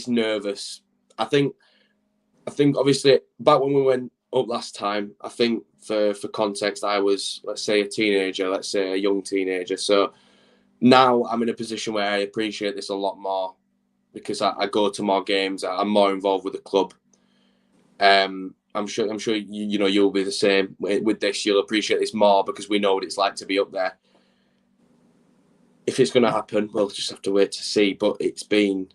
nervous. I think obviously back when we went up last time, I think for context, I was, let's say, a young teenager. So now I'm in a position where I appreciate this a lot more because I go to more games. I'm more involved with the club. I'm sure you'll be the same with this. You'll appreciate this more because we know what it's like to be up there. If it's going to happen, we'll just have to wait to see. But it's been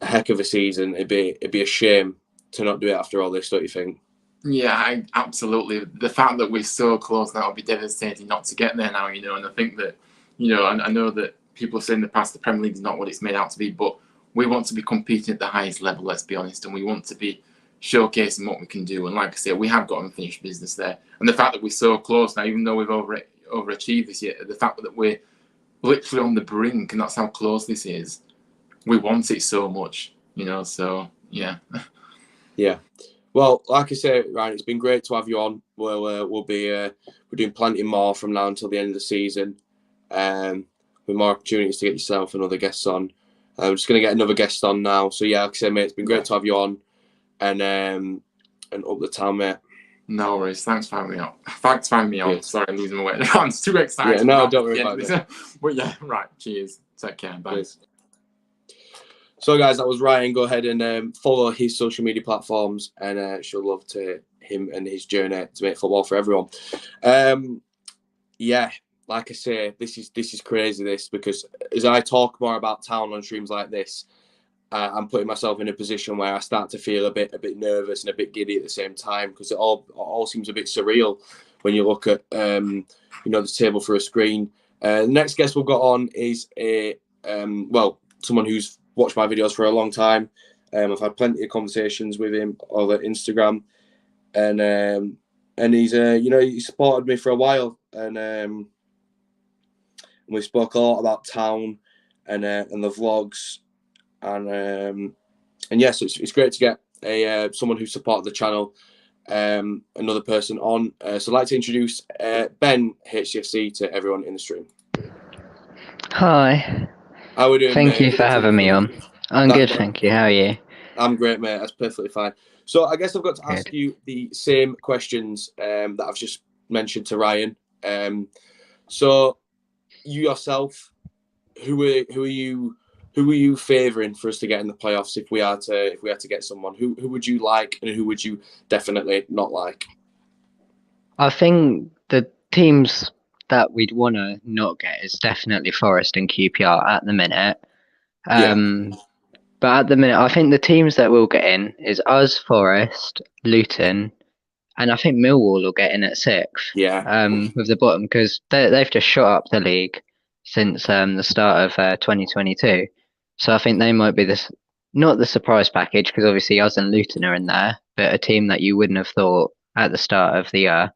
a heck of a season. It'd be a shame to not do it after all this, don't you think? Yeah, absolutely. The fact that we're so close now would be devastating not to get there now. And I think that I know that people have said in the past the Premier League is not what it's made out to be, but we want to be competing at the highest level. Let's be honest, and we want to be showcasing what we can do. And like I say, we have got unfinished business there. And the fact that we're so close now, even though we've overachieved this year, the fact that we're literally on the brink, and that's how close this is. We want it so much, So yeah. Yeah. Well, like I say, Ryan, it's been great to have you on. We'll be we're doing plenty more from now until the end of the season, with more opportunities to get yourself and other guests on. I'm just going to get another guest on now. So yeah, like I say, mate, it's been great to have you on, and up the town, mate. No worries. Thanks for having me on. Yes. Sorry, I'm losing my way. I'm too excited. Yeah, no, don't worry about it. But yeah, right. Cheers. Take care. Bye. Cheers. So, guys, that was Ryan. Go ahead and follow his social media platforms, and show love to him and his journey to make football for everyone. Like I say, this is crazy. Because as I talk more about Town on streams like this, I'm putting myself in a position where I start to feel a bit nervous and a bit giddy at the same time, because it all seems a bit surreal when you look at the table for a screen. The next guest we've got on is someone who's watched my videos for a long time. I've had plenty of conversations with him over Instagram, and he's he supported me for a while, and we spoke a lot about Town and the vlogs, and yes, it's great to get someone who supported the channel, another person on. So I'd like to introduce Ben HCFC to everyone in the stream. Hi. How are we doing, Thank mate? you Good for to having me meet on. you. I'm That, good, that, thank you. How are you? I'm great, mate. That's perfectly fine. So I guess I've got to ask Good. you the same questions that I've just mentioned to Ryan. So you yourself, who are you favouring for us to get in the playoffs if we are to get someone? Who would you like and who would you definitely not like? I think the teams that we'd want to not get is definitely Forest and QPR at the minute. Yeah, Um, but at the minute, I think the teams that will get in is us, Forest, Luton, and I think Millwall will get in at sixth. yeah, With the bottom because they've just shot up the league since the start of 2022. So I think they might be this not the surprise package because obviously us and Luton are in there, but a team that you wouldn't have thought at the start of the year.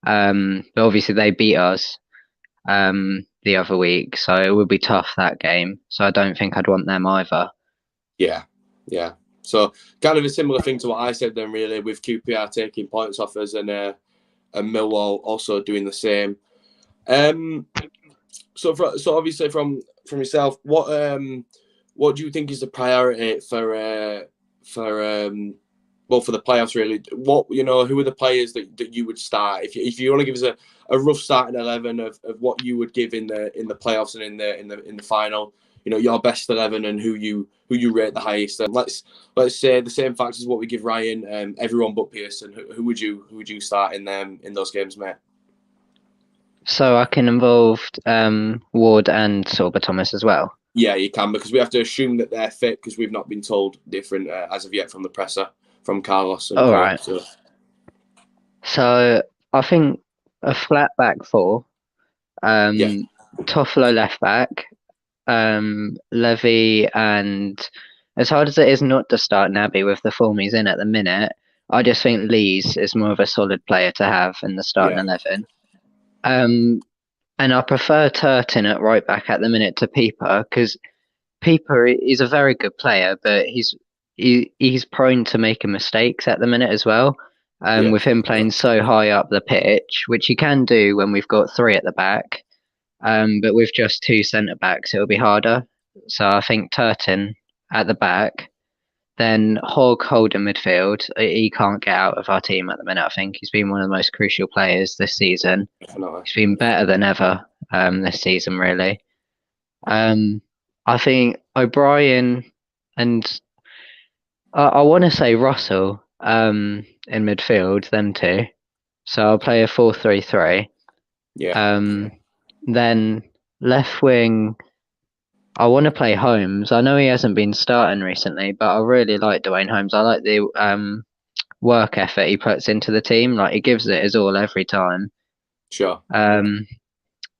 But obviously they beat us the other week, so it would be tough that game. So I don't think I'd want them either. yeah, yeah. So kind of a similar thing to what I said then, really, with QPR taking points off us and Millwall also doing the same. So obviously from yourself, what do you think is the priority for the playoffs really? Who are the players that you would start if you want to give us a rough starting 11 of what you would give in the playoffs and in the final? Your best 11 and who you rate the highest. And let's say the same facts as what we give Ryan. Everyone but Pearson. Who would you start in those games, mate? So I can involve Ward and Sorba Thomas as well. Yeah, you can because we have to assume that they're fit because we've not been told different as of yet from the presser from Carlos and All Co. right. So I think a flat back four, Yeah, Toffolo left back, Levy, and as hard as it is not to start Naby with the form he's in at the minute, I just think Lees is more of a solid player to have in the starting yeah, 11. Um, and I prefer Turton at right back at the minute to Pieper because Pieper is a very good player, but he's prone to making mistakes at the minute as well. yeah, With him playing so high up the pitch, which he can do when we've got three at the back. But with just two centre backs, it'll be harder. So I think Turton at the back, then Hogg holding midfield. He can't get out of our team at the minute. I think he's been one of the most crucial players this season. definitely. He's been better than ever this season, really. Um, I think O'Brien and I want to say Russell in midfield, them two. So I'll play a 4-3-3. Yeah, Then left wing, I want to play Holmes. I know he hasn't been starting recently, but I really like Dwayne Holmes. I like the work effort he puts into the team. Like he gives it his all every time. sure. Um,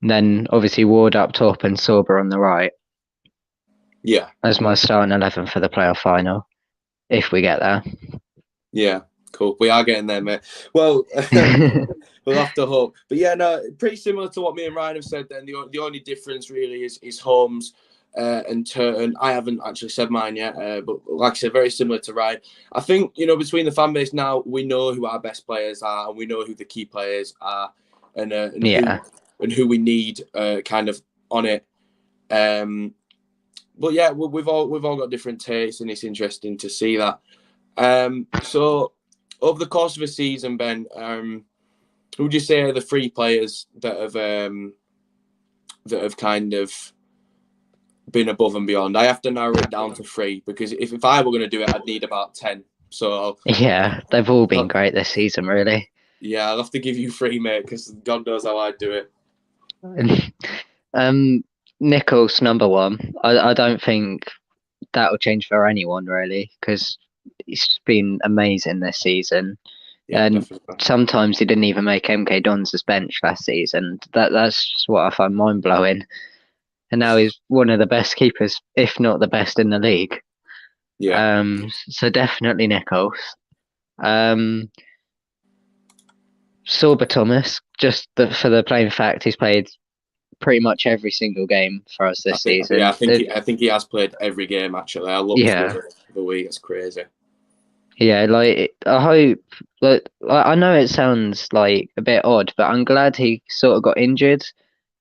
then obviously Ward up top and Sorba on the right Yeah, as my starting 11 for the playoff final, if we get there. yeah, cool. We are getting there, mate. Well, we'll have to hope. But yeah, no, pretty similar to what me and Ryan have said. Then the only difference really is Holmes and Turton. I haven't actually said mine yet, but like I said, very similar to Ryan. I think between the fan base now, we know who our best players are, and we know who the key players are, and Yeah. who we need kind of on it. But yeah, we've all got different tastes, and it's interesting to see that. So over the course of a season, Ben, who would you say are the three players that have kind of been above and beyond? I have to narrow it down to three because if I were going to do it, I'd need about 10. So Yeah, they've all been great this season, really. yeah, I'll have to give you three, mate, because God knows how I'd do it. Nichols number one. I don't think that'll change for anyone really because he's been amazing this season. Yeah, And definitely. sometimes he didn't even make MK Dons' bench last season. That's just what I find mind blowing. And now he's one of the best keepers, if not the best in the league. Yeah, So definitely Nichols. Sorba Thomas, for the plain fact he's played pretty much every single game for us this season. I think he has played every game actually. I looked the week. It's crazy. Yeah, like I hope. Like I know it sounds like a bit odd, but I'm glad he sort of got injured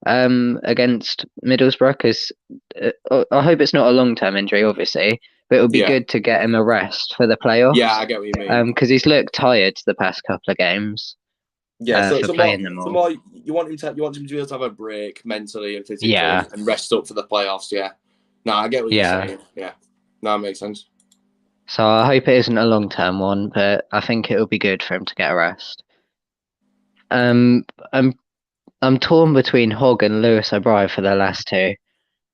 against Middlesbrough, because I hope it's not a long-term injury, obviously, but it would be Yeah. good to get him a rest for the Yeah, playoffs. I get what you mean. Because he's looked tired the past couple of games. Yeah, so For playing them so all. more you want him to be able to have a break mentally and physically Yeah, and rest up for the playoffs. Yeah, no, I get what you're yeah. saying. Yeah, no, it makes sense. So I hope it isn't a long-term one, but I think it will be good for him to get a rest. Um, I'm I'm torn between Hogg and Lewis O'Brien for the last two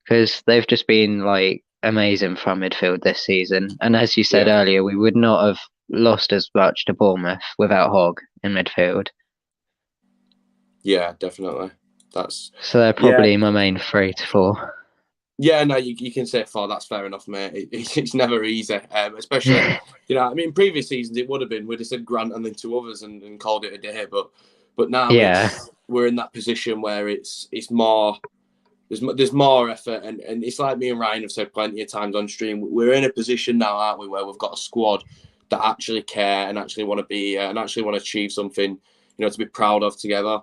because they've just been like amazing from midfield this season. And as you said Yeah, earlier, we would not have lost as much to Bournemouth without Hogg in midfield. yeah, definitely. That's So they're yeah, probably my main 3 to 4. yeah. No, you can say four. That's fair enough, mate. It's never easy, especially I mean, previous seasons it would have been we'd have said Grant and then two others and called it a day, but now Yeah, we're in that position where it's more. There's more effort, and it's like me and Ryan have said plenty of times on stream. We're in a position now, aren't we, where we've got a squad that actually care and actually want to be and actually want to achieve something, to be proud of together.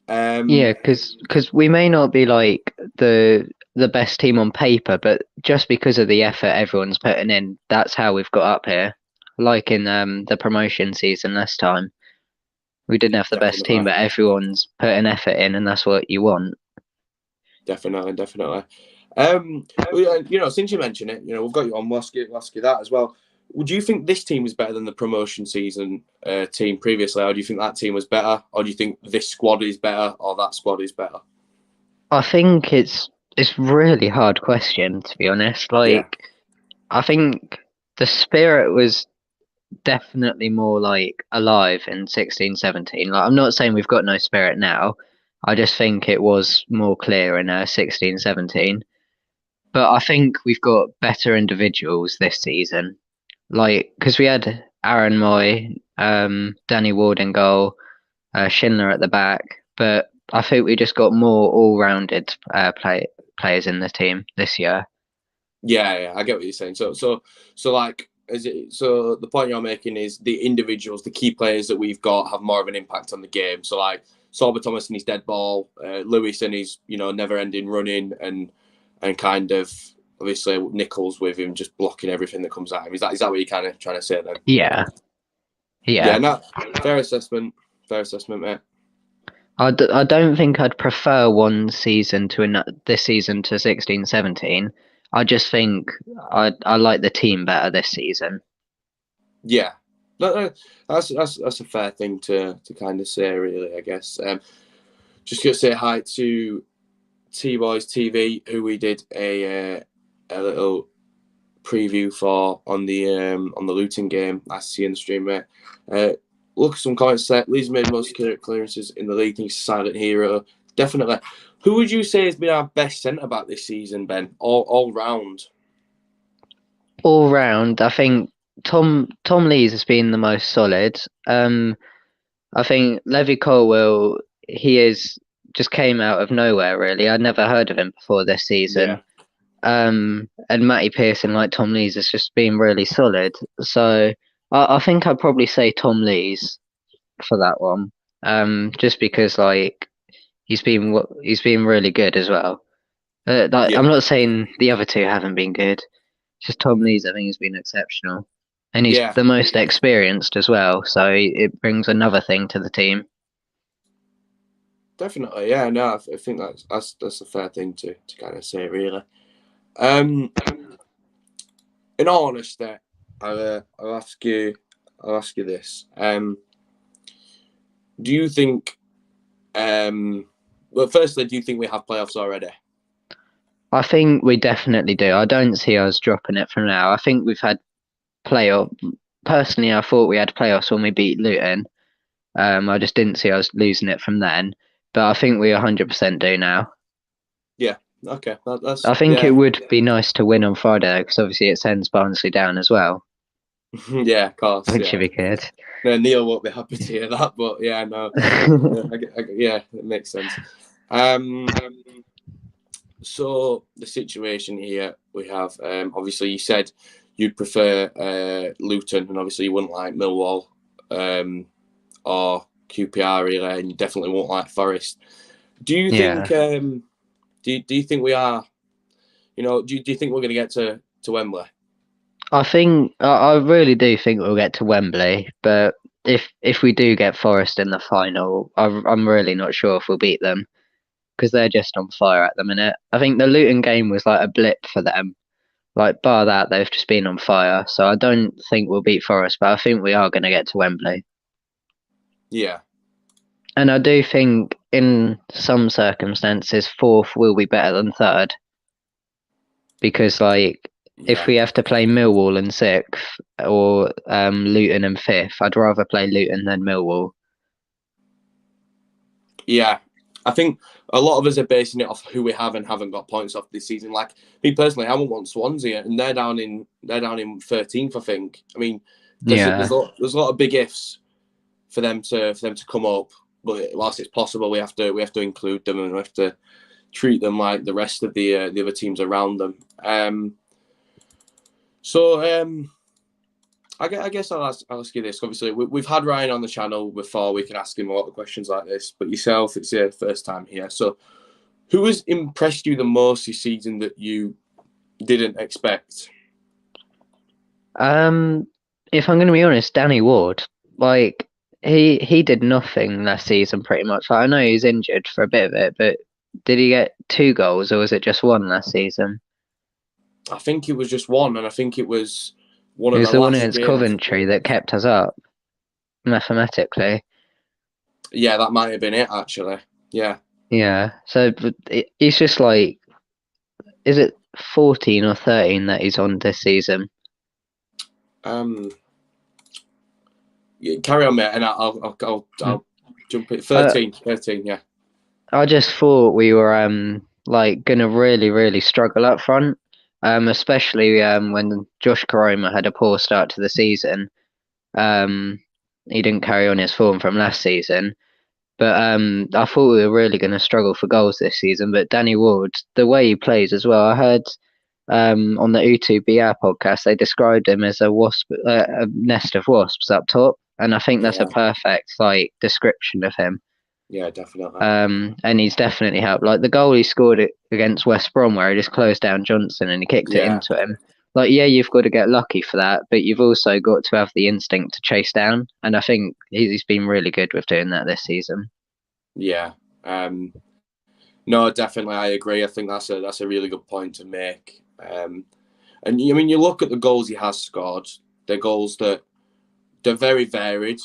yeah, because we may not be like the best team on paper, but just because of the effort everyone's putting in, that's how we've got up here. Like in the promotion season last time, we didn't have the best team, Definitely, but everyone's putting effort in, and that's what you want. definitely. Since you mentioned it, we've got you on. We'll ask you that as well. Would you think this team is better than the promotion season team previously, or do you think that team was better, or do you think this squad is better, or that squad is better? I think it's really hard question to be honest. Yeah, Like I think the spirit was definitely more like alive in 16, 17. Like I'm not saying we've got no spirit now. I just think it was more clear in 16, 17. But I think we've got better individuals this season. Like because we had Aaron Moy, Danny Ward in goal, Schindler at the back, but I think we just got more all-rounded players in the team this year. yeah, I get what you're saying. So like, is it? So the point you're making is the individuals, the key players that we've got, have more of an impact on the game. So like, Sorba Thomas and his dead ball, Lewis and his never-ending running, and kind of obviously Nichols with him just blocking everything that comes at him. Is that what you're kind of trying to say then? Yeah, Yeah, yeah. no, fair assessment, mate. I don't think I'd prefer one season to this season to 16, 17. I just think I like the team better this season. Yeah, no, that's a fair thing to kind of say, really. I guess. Just gonna say hi to T Boys TV, who we did a little preview for on the Luton game. Nice to see you in the stream, mate. Look at some comments set. Lee's made most clearances in the league. He's a silent hero. Definitely. Who would you say has been our best centre back this season, Ben? All round. All round, I think Tom Lees has been the most solid. I think Levi Colwill, he is just came out of nowhere really. I'd never heard of him before this Yeah. season. And Matty Pearson, like Tom Lees, has just been really solid. So I think I'd probably say Tom Lees for that one. Just because like he's been really good as well. Like, Yeah. I'm not saying the other two haven't been good. Just Tom Lees, I think, has been exceptional, and he's Yeah. the most experienced as well. So it brings another thing to the team. Definitely. Yeah. No, I think that's a fair thing to kind of say, really. In all honesty, I'll ask you this. Do you think? Well, firstly, do you think we have playoffs already? I think we definitely do. I don't see us dropping it from now. I think we've had playoff. Personally, I thought we had playoffs when we beat Luton. I just didn't see us losing it from then. But I think we 100% do now. Yeah. Okay. That's I think yeah. it would be nice to win on Friday because obviously it sends Barnsley down as well, Yeah, of course. which Yeah. should be good. No, Neil won't be happy to hear that, but yeah, no. Yeah, it makes sense. So the situation here we have, obviously you said you'd prefer Luton, and obviously you wouldn't like Millwall or QPR really, and you definitely won't like Forest. Do you Yeah. think? Do you think we are? Do you think we're going to get to Wembley? I really do think we'll get to Wembley, but if we do get Forest in the final, I'm really not sure if we'll beat them because they're just on fire at the minute. I think the Luton game was like a blip for them. Like bar that, they've just been on fire. So I don't think we'll beat Forest, but I think we are going to get to Wembley. Yeah. And I do think in some circumstances, fourth will be better than third because like if Yeah. we have to play Millwall in sixth or Luton in fifth, I'd rather play Luton than Millwall. Yeah. I think a lot of us are basing it off who we have and haven't got points off this season. Like me personally, I wouldn't want Swansea, and they're down in 13th, I think. I mean, there's Yeah. a lot of big ifs for them to come up. But whilst it's possible, we have to include them, and we have to treat them like the rest of the other teams around them. I guess I'll ask you this. Obviously, we've had Ryan on the channel before. We can ask him a lot of questions like this. But yourself, it's your first time here. So, who has impressed you the most this season that you didn't expect? If I'm going to be honest, Danny Ward, like he did nothing last season pretty much. Like, I know he's injured for a bit of it, but did he get 2 goals or was it just 1 last season? I think it was just 1, and I think it was one It of was the the one last against games. Coventry that kept us up mathematically. Yeah, that might have been it actually. Yeah. Yeah. So he's just like, is it 14 or 13 that he's on this season? Yeah, carry on, mate, and I'll jump it. 13, yeah. I just thought we were like gonna really struggle up front, especially when Josh Koroma had a poor start to the season. He didn't carry on his form from last season, but I thought we were really gonna struggle for goals this season. But Danny Ward, the way he plays as well, I heard on the U2BR podcast they described him as a nest of wasps up top, and I think that's a perfect like description of him. Yeah, definitely. And he's definitely helped. Like the goal he scored against West Brom, where he just closed down Johnson and he kicked it into him. Like, yeah, you've got to get lucky for that, but you've also got to have the instinct to chase down. And I think he's been really good with doing that this season. Yeah. No, definitely, I agree. I think that's a really good point to make. And I mean, you look at the goals he has scored. They're goals that they're very varied.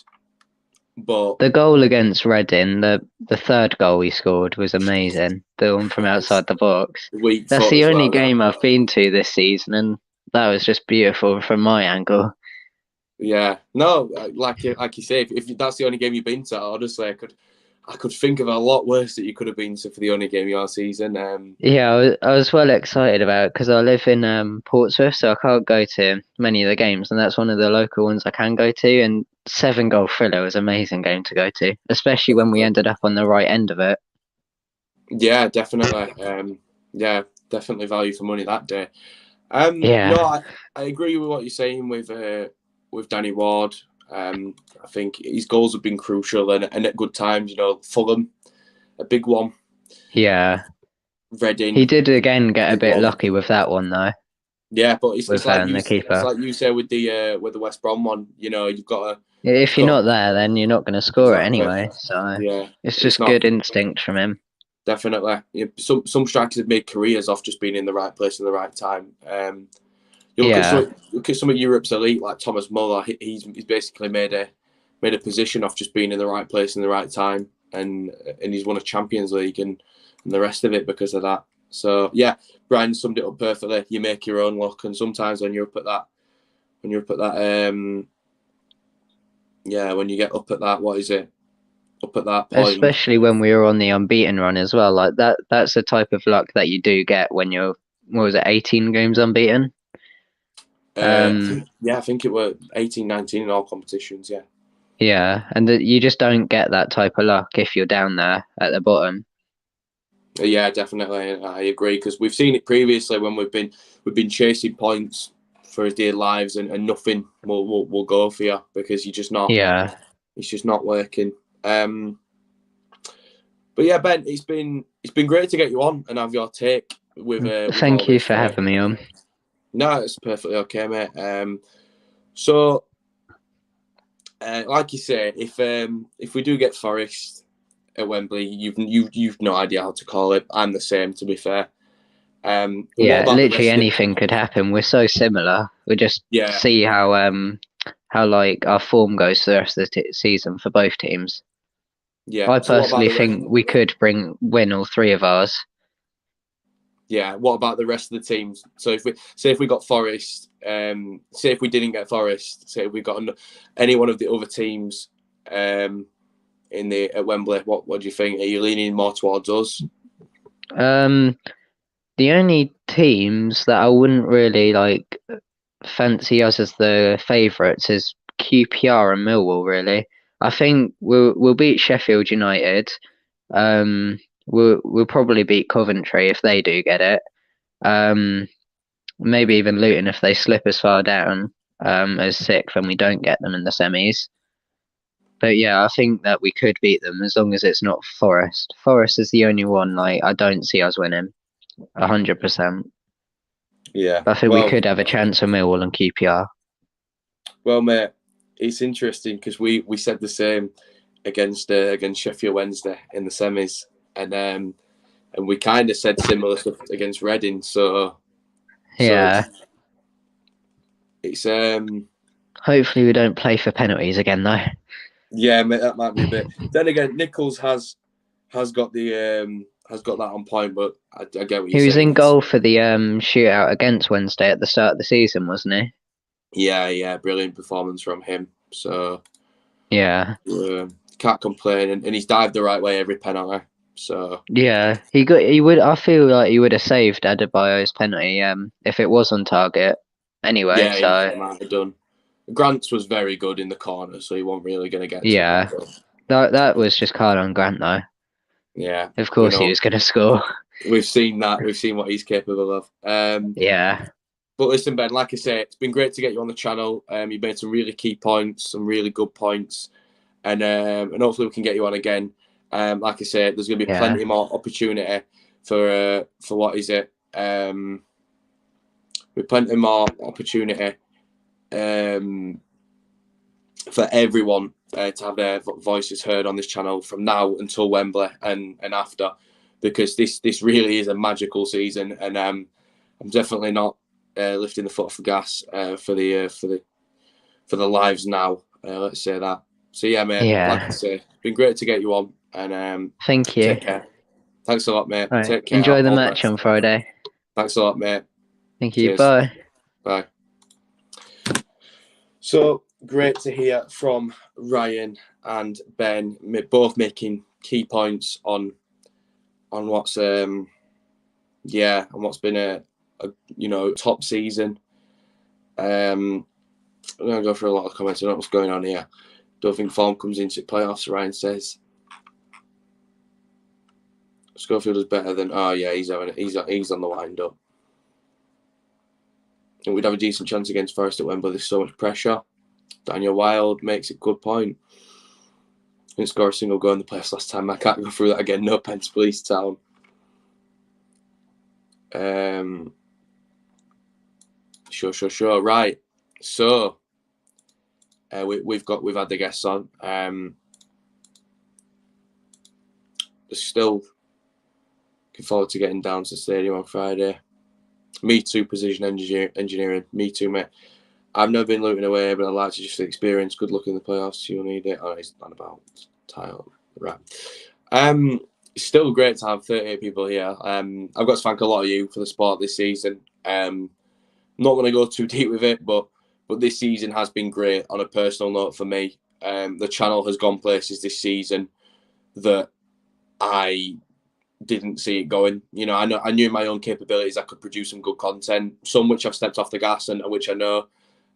But the goal against Reading, the third goal he scored was amazing. The one from outside the box. That's the only game I've been to this season, and that was just beautiful from my angle. Yeah, no, like you say, if that's the only game you've been to, honestly, I could think of a lot worse that you could have been to for the only game of your season. Yeah, I was well excited about it because I live in Portsmouth, so I can't go to many of the games, and that's one of the local ones I can go to. And 7-goal thriller was an amazing game to go to, especially when we ended up on the right end of it. Yeah, definitely. Yeah, definitely value for money that day. Yeah. No, I agree with what you're saying with Danny Ward. I think his goals have been crucial and at good times. Fulham, a big one. Yeah. Reading. He did again get a bit lucky with that one though. Yeah, but it's like the keeper. It's like you say with the West Brom one. You've got to. If you're not there, then you're not going to score it anyway. So yeah, it's just good instinct from him. Definitely. Some strikers have made careers off just being in the right place at the right time. Look at some of Europe's elite, like Thomas Muller. He's basically made a position off just being in the right place in the right time, and he's won a Champions League and the rest of it because of that. So yeah, Brian summed it up perfectly. You make your own luck, and sometimes when you're up at that, when you get up at that, what is it? Up at that point, especially when we were on the unbeaten run as well. Like that's the type of luck that you do get when you're 18 games unbeaten. I think it were 18, 19 in all competitions. Yeah, and you just don't get that type of luck if you're down there at the bottom. Yeah, definitely, I agree because we've seen it previously when we've been chasing points for our dear lives and nothing will go for you because you're just not. Yeah, it's just not working. But yeah, Ben, it's been great to get you on and have your take with. Thank you for having me on. No, it's perfectly okay, mate. So, like you say, if we do get Forest at Wembley, you've no idea how to call it. I'm the same, to be fair. Yeah, literally anything could happen. We're so similar. We'll just see how like our form goes for the rest of the season for both teams. Yeah, I personally think we could win all three of ours. Yeah, what about the rest of the teams? So if we got Forest, say if we didn't get Forest, say if we got any one of the other teams at Wembley, what do you think? Are you leaning more towards us? The only teams that I wouldn't really like fancy us as the favourites is QPR and Millwall. Really, I think we'll beat Sheffield United. We'll probably beat Coventry if they do get it. Maybe even Luton if they slip as far down as sixth and we don't get them in the semis. But yeah, I think that we could beat them as long as it's not Forest. Forest is the only one like I don't see us winning 100%. Yeah, but I think we could have a chance for Millwall and QPR. Well, mate, it's interesting because we said the same against Sheffield Wednesday in the semis, and we kind of said similar stuff against Reading. So yeah, it's hopefully we don't play for penalties again, though. Yeah, mate, that might be a bit. Then again, Nichols has got that on point, but I get what you're saying. He was in goal for the shootout against Wednesday at the start of the season, wasn't he? Yeah, brilliant performance from him. So yeah, can't complain, and he's dived the right way every penalty. So yeah, he would. I feel like he would have saved Adebayo's penalty if it was on target. Anyway, yeah, so he might have done. Grant's was very good in the corner, so he wasn't really going to get. Yeah, that was just card on Grant, though. Yeah, of course he was going to score. We've seen that. We've seen what he's capable of. Yeah. But listen, Ben, like I say, it's been great to get you on the channel. You made some really key points, some really good points, and hopefully we can get you on again. Like I say, there's going to be plenty more opportunity for what is it? With plenty more opportunity for everyone to have their voices heard on this channel from now until Wembley and after, because this really is a magical season, and I'm definitely not lifting the foot off the gas for the lives now. Let's say that. So yeah, mate. Yeah. Like I say, it's been great to get you on, and thank you. Take care. Thanks a lot, mate. Right. Take care. Enjoy the match on Friday. Thanks a lot, mate. Thank you. Cheers. Bye. Bye. So great to hear from Ryan and Ben, both making key points on what's on what's been a top season. I'm gonna go through a lot of comments. I don't know what's going on here. Don't think form comes into playoffs. Ryan says Schofield is better than. Oh yeah, he's on the wind up. And we'd have a decent chance against Forest at Wembley. There's so much pressure. Daniel Wild makes a good point. Didn't score a single goal in the playoffs last time. I can't go through that again. No Pence Police Town. Sure. Right. So we've had the guests on. Still looking forward to getting down to the stadium on Friday. Me too, precision engineering. Me too, mate. I've never been looting away, but I'd like to just experience. Good luck in the playoffs. You'll need it. Oh, it's not about title. Right. Still great to have 38 people here. I've got to thank a lot of you for the support this season. Not going to go too deep with it, but this season has been great on a personal note for me. The channel has gone places this season that I didn't see it going. I knew my own capabilities. I could produce some good content, some which I've stepped off the gas and which I know.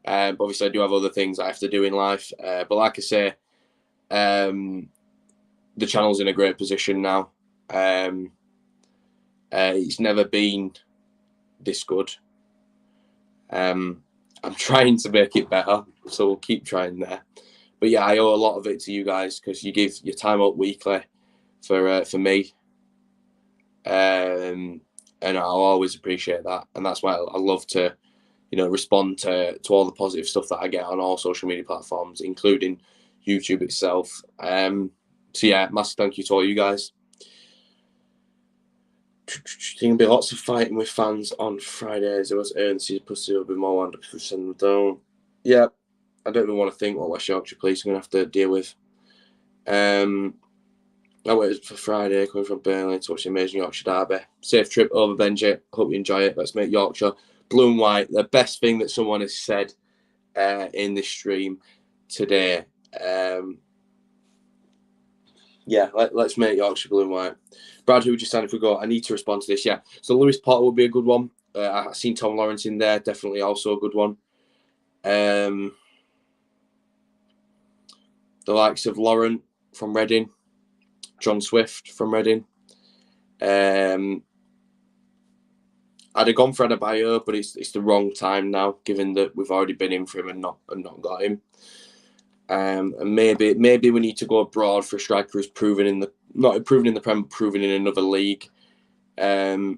But obviously, I do have other things I have to do in life. But like I say, the channel's in a great position now. It's never been this good. I'm trying to make it better, so we'll keep trying there. But yeah, I owe a lot of it to you guys because you give your time up weekly for me. And I'll always appreciate that, and that's why I love to, respond to all the positive stuff that I get on all social media platforms, including YouTube itself. So yeah, massive thank you to all you guys. There's going to be lots of fighting with fans on Fridays. It was earned pussy will be more and send them down. Yeah, I don't even want to think what West Yorkshire Police are going to have to deal with. I waited for Friday, coming from Burnley to watch the amazing Yorkshire derby. Safe trip over, Benji. Hope you enjoy it. Let's make Yorkshire blue and white. The best thing that someone has said in this stream today. Yeah, let's make Yorkshire blue and white. Brad, who would you stand if we go? I need to respond to this, yeah. So Lewis Potter would be a good one. I've seen Tom Lawrence in there, definitely also a good one. The likes of Lauren from Reading, John Swift from Reading. I'd have gone for Adebayo, but it's the wrong time now, given that we've already been in for him and not got him. And maybe we need to go abroad for a striker who's not proven in the Prem, but proven in another league. Dare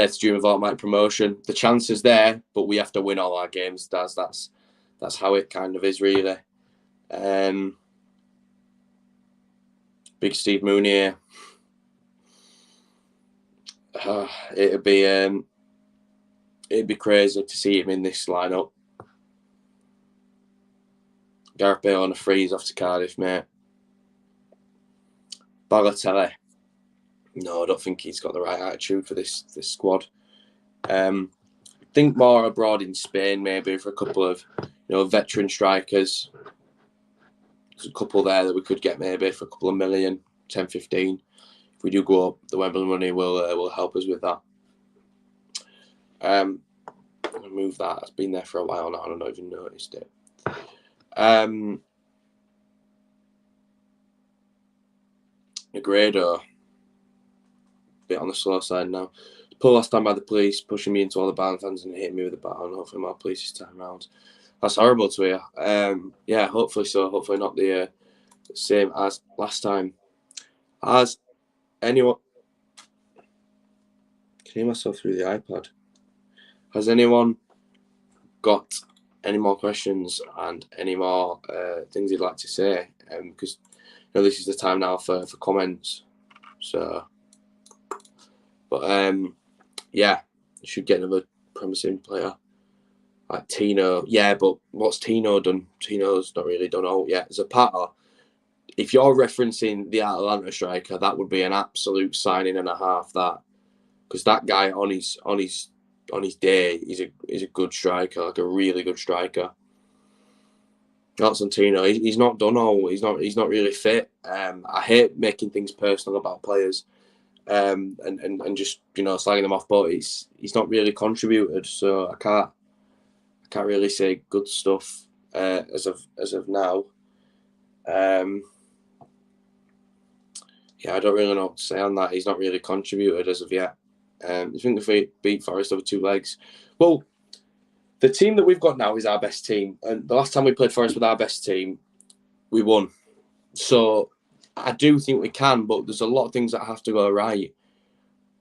to dream of automatic promotion. The chance is there, but we have to win all our games. That's how it kind of is, really. Big Steve Mooney. It'd be crazy to see him in this lineup. Gareth Bale on a freeze off to Cardiff, mate. Balotelli. No, I don't think he's got the right attitude for this squad. Think more abroad in Spain, maybe for a couple of veteran strikers. There's a couple there that we could get maybe for a couple of million, 10, 15. If we do go up, the Wembley money will help us with that. I'll move that. It's been there for a while now. I've not even noticed it. Negredo, bit on the slow side now. Pulled last time by the police, pushing me into all the Barn fans and hitting me with a baton. Hopefully more police this time around. That's horrible to hear. Yeah, hopefully so. Hopefully not the same as last time. Has anyone... Can I hear myself through the iPad? Has anyone got any more questions and any more things you'd like to say? Because this is the time now for comments. So, but yeah, you should get another promising player like Tino. Yeah, but what's Tino done? Tino's not really done all yet. Zapata, if you're referencing the Atalanta striker, that would be an absolute signing and a half. That, because that guy on his day, he's a good striker, like a really good striker. Constantino, he's not done all. He's not really fit. I hate making things personal about players, and just slagging them off. But he's not really contributed, so I can't really say good stuff as of now. Yeah, I don't really know what to say on that. He's not really contributed as of yet. You think if we beat Forest over 2 legs? Well, the team that we've got now is our best team. And the last time we played Forest with our best team, we won. So I do think we can, but there's a lot of things that have to go right.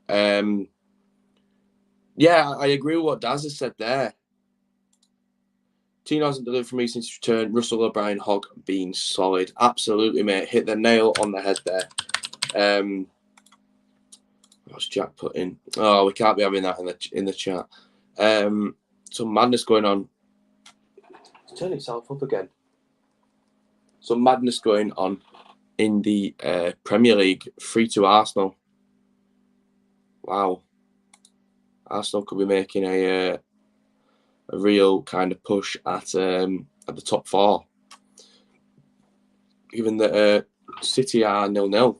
Yeah, I agree with what Daz has said there. Tino hasn't delivered for me since return. Russell O'Brien, Hogg being solid. Absolutely, mate. Hit the nail on the head there. What's Jack put in? Oh, we can't be having that in the chat. Some madness going on. It's turning itself up again. Some madness going on in the Premier League. 3-2 Arsenal. Wow. Arsenal could be making a real kind of push at the top 4. Given that City are 0-0.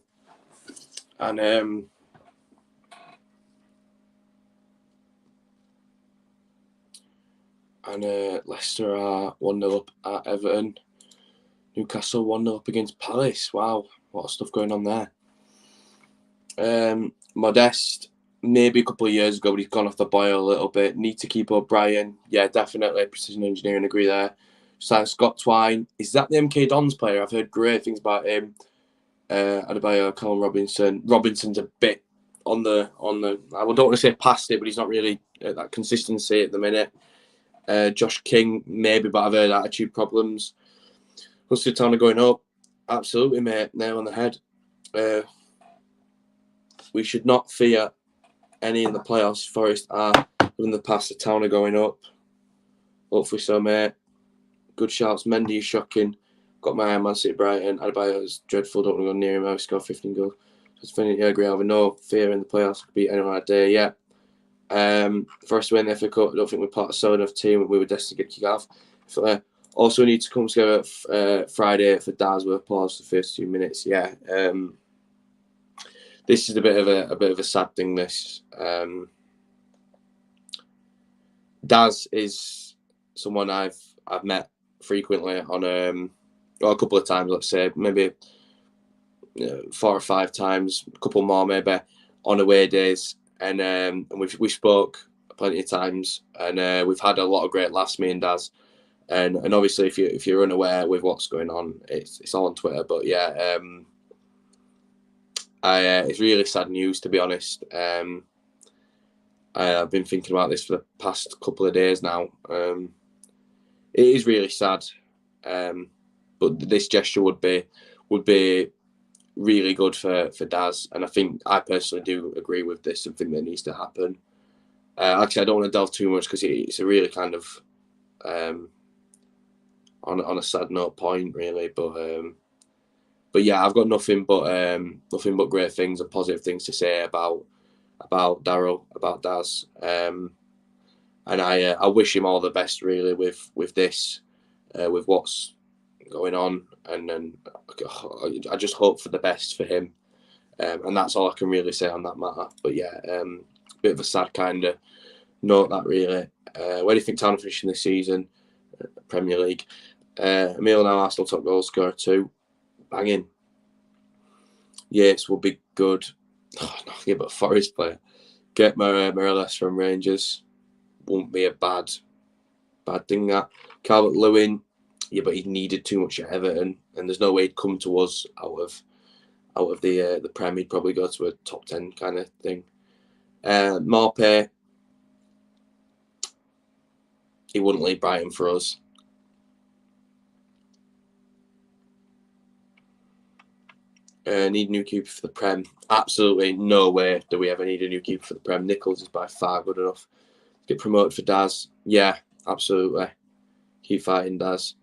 And Leicester are 1-0 up at Everton. Newcastle 1-0 up against Palace. Wow, a lot of stuff going on there. Modeste, maybe a couple of years ago, but he's gone off the boil a little bit. Need to keep O'Brien. Yeah, definitely. Precision engineering, agree there. Scott Twine. Is that the MK Dons player? I've heard great things about him. Adebayo, Colin Robinson. Robinson's a bit on the. I don't want to say past it, but he's not really at that consistency at the minute. Josh King maybe, but I've heard attitude problems. Huddersfield Town are going up. Absolutely, mate. Nail on the head. We should not fear any in the playoffs. Forest are. In the past, the Town are going up. Hopefully so, mate. Good shouts. Mendy is shocking. Got my eye on Man City, Brighton. Adebayo is dreadful. Don't want to go near him. I scored 15 goals. I agree. I have no fear in the playoffs. Could beat anyone that day. Yeah. For us to win the FA Cup, I don't think we're part of a solid enough team. We were destined to get kicked off. Also need to come together Friday for Daz with applause for the first 2 minutes. Yeah. This is a bit of a sad thing. This Daz is someone I've met frequently on a couple of times. Let's say maybe 4 or 5 times, a couple more maybe on away days, and we spoke plenty of times, and we've had a lot of great laughs, me and Daz. And obviously, if you're unaware with what's going on, it's all on Twitter. But yeah, it's really sad news, to be honest. I've been thinking about this for the past couple of days now. It is really sad, but this gesture would be really good for Daz, and I personally do agree with this. Something that needs to happen. Actually, I don't want to delve too much because it's a really kind of on a sad note point, really. But yeah, I've got nothing but great things and positive things to say about Daryl, about Daz, and I wish him all the best, really, with this, with what's going on, and I just hope for the best for him, and that's all I can really say on that matter. But yeah, bit of a sad kind of note, that really. Where do you think Town are finishing this season? Premier League. Emil now Arsenal top goal scorer 2. Banging. Yates will be good. Oh, nothing but Forest player. Get Morelos from Rangers. Won't be a bad thing, that. Calvert-Lewin, yeah, but he needed too much at Everton, and there's no way he'd come to us out of the Prem. He'd probably go to a top 10 kind of thing. Morpay, he wouldn't leave Brighton for us. Need a new keeper for the Prem. Absolutely no way do we ever need a new keeper for the Prem. Nichols is by far good enough. Get promoted for Daz. Yeah, absolutely. Keep fighting, Daz.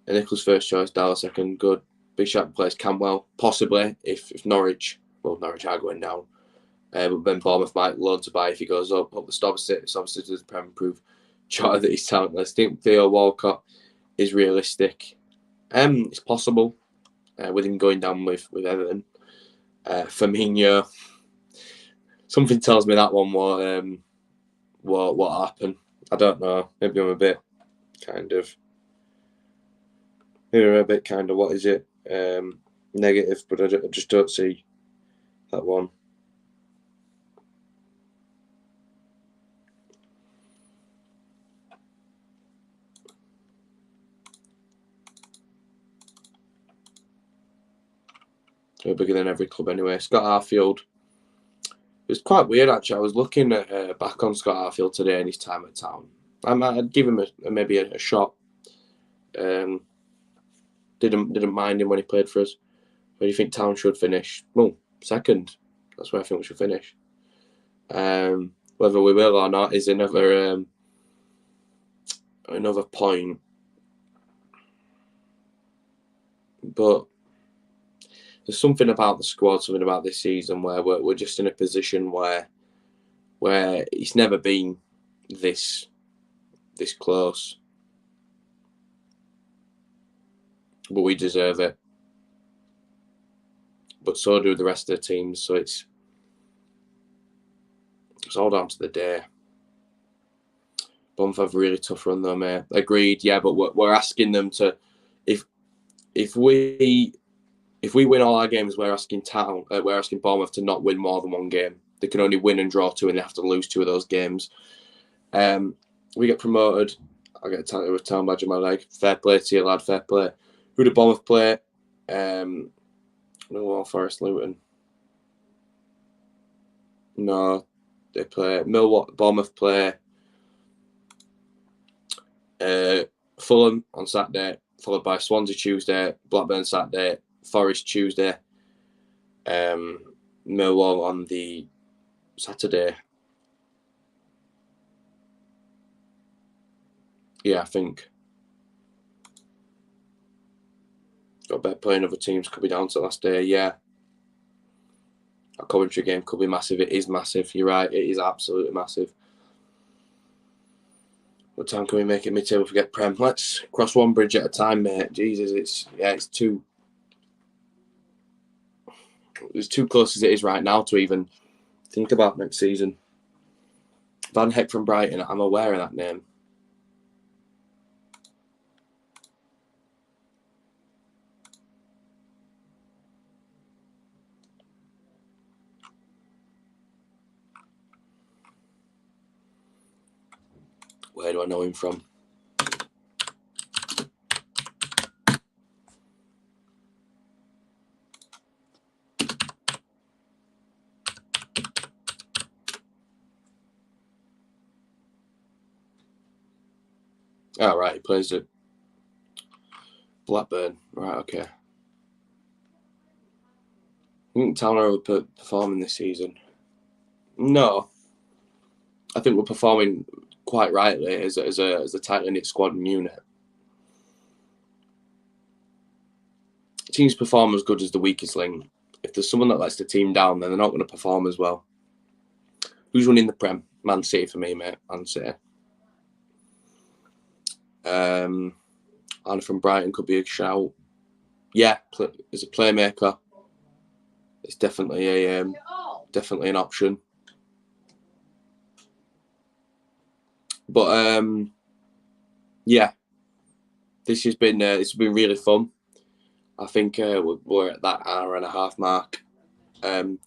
And Nichols first choice, Dallas second. Good. Big shot plays Camwell. Possibly if Norwich are going down. But then Bournemouth might loan to buy if he goes up. But the obviously does the Prem prove Jota that he's talentless. I think Theo Walcott is realistic. It's possible. With him going down with Everton. Firmino, something tells me that one what happened. I don't know. Maybe I'm a bit kind of what is it? Negative, but I just don't see that one. Bigger than every club anyway. Scott Arfield. It was quite weird, actually. I was looking at back on Scott Arfield today and his time at Town. I'd give him maybe a shot. Didn't mind him when he played for us. Where do you think Town should finish? Well, second. That's where I think we should finish. Whether we will or not is another point. But there's something about the squad, something about this season where we're just in a position where it's never been this close. But we deserve it. But so do the rest of the teams. So it's all down to the day. Bournemouth have a really tough run though, mate. Agreed, yeah, but we're asking them to, if we win all our games, we're asking Bournemouth to not win more than one game. They can only win and draw 2, and they have to lose 2 of those games. We get promoted. I get a town badge on my leg. Fair play to you, lad. Fair play. Who did Bournemouth play? Millwall, Forest, Luton. No, they play Millwall. Bournemouth play Fulham on Saturday, followed by Swansea Tuesday, Blackburn Saturday, Forest Tuesday, Millwall on the Saturday. Yeah, I think. Got better playing other teams, could be down to the last day. Yeah. A Coventry game could be massive. It is massive. You're right. It is absolutely massive. What time can we make it mid-table? Forget Prem. Let's cross one bridge at a time, mate. Jesus, it's too close as it is right now to even think about next season. Van Heck from Brighton. I'm aware of that name. Where do I know him from? Oh, right. He plays at Blackburn. Right, okay. I think Town are performing this season. No. I think we're performing quite rightly as a tightly knit squad and unit. Teams perform as good as the weakest link. If there's someone that lets the team down, then they're not going to perform as well. Who's winning the Prem? Man City for me, mate. Man City. Anna from Brighton could be a shout. Yeah, as a playmaker, it's definitely an option. But yeah, this has been really fun. I think we're at that hour and a half mark. So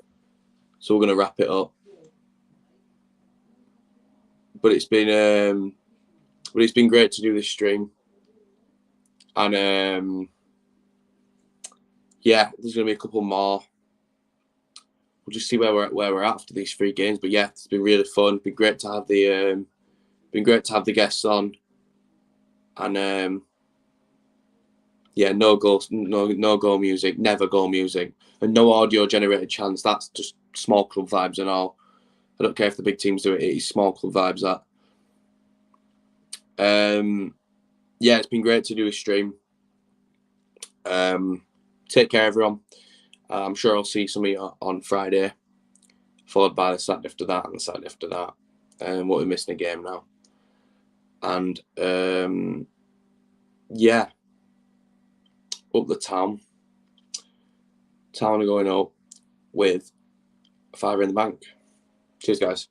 we're going to wrap it up. But it's been great to do this stream. And yeah, there's going to be a couple more. We'll just see where we're at after these 3 games. But yeah, it's been really fun. It's been great to have the guests on. And yeah, no goal music, never goal music, and no audio generated chants. That's just small club vibes and all. I don't care if the big teams do it. It is small club vibes. That. Yeah, it's been great to do a stream. Take care, everyone. I'm sure I'll see some of you on Friday, followed by the Saturday after that and the Saturday after that. What we're missing a game now. And yeah, up the Town. Town are going up with a £5 in the bank. Cheers, guys.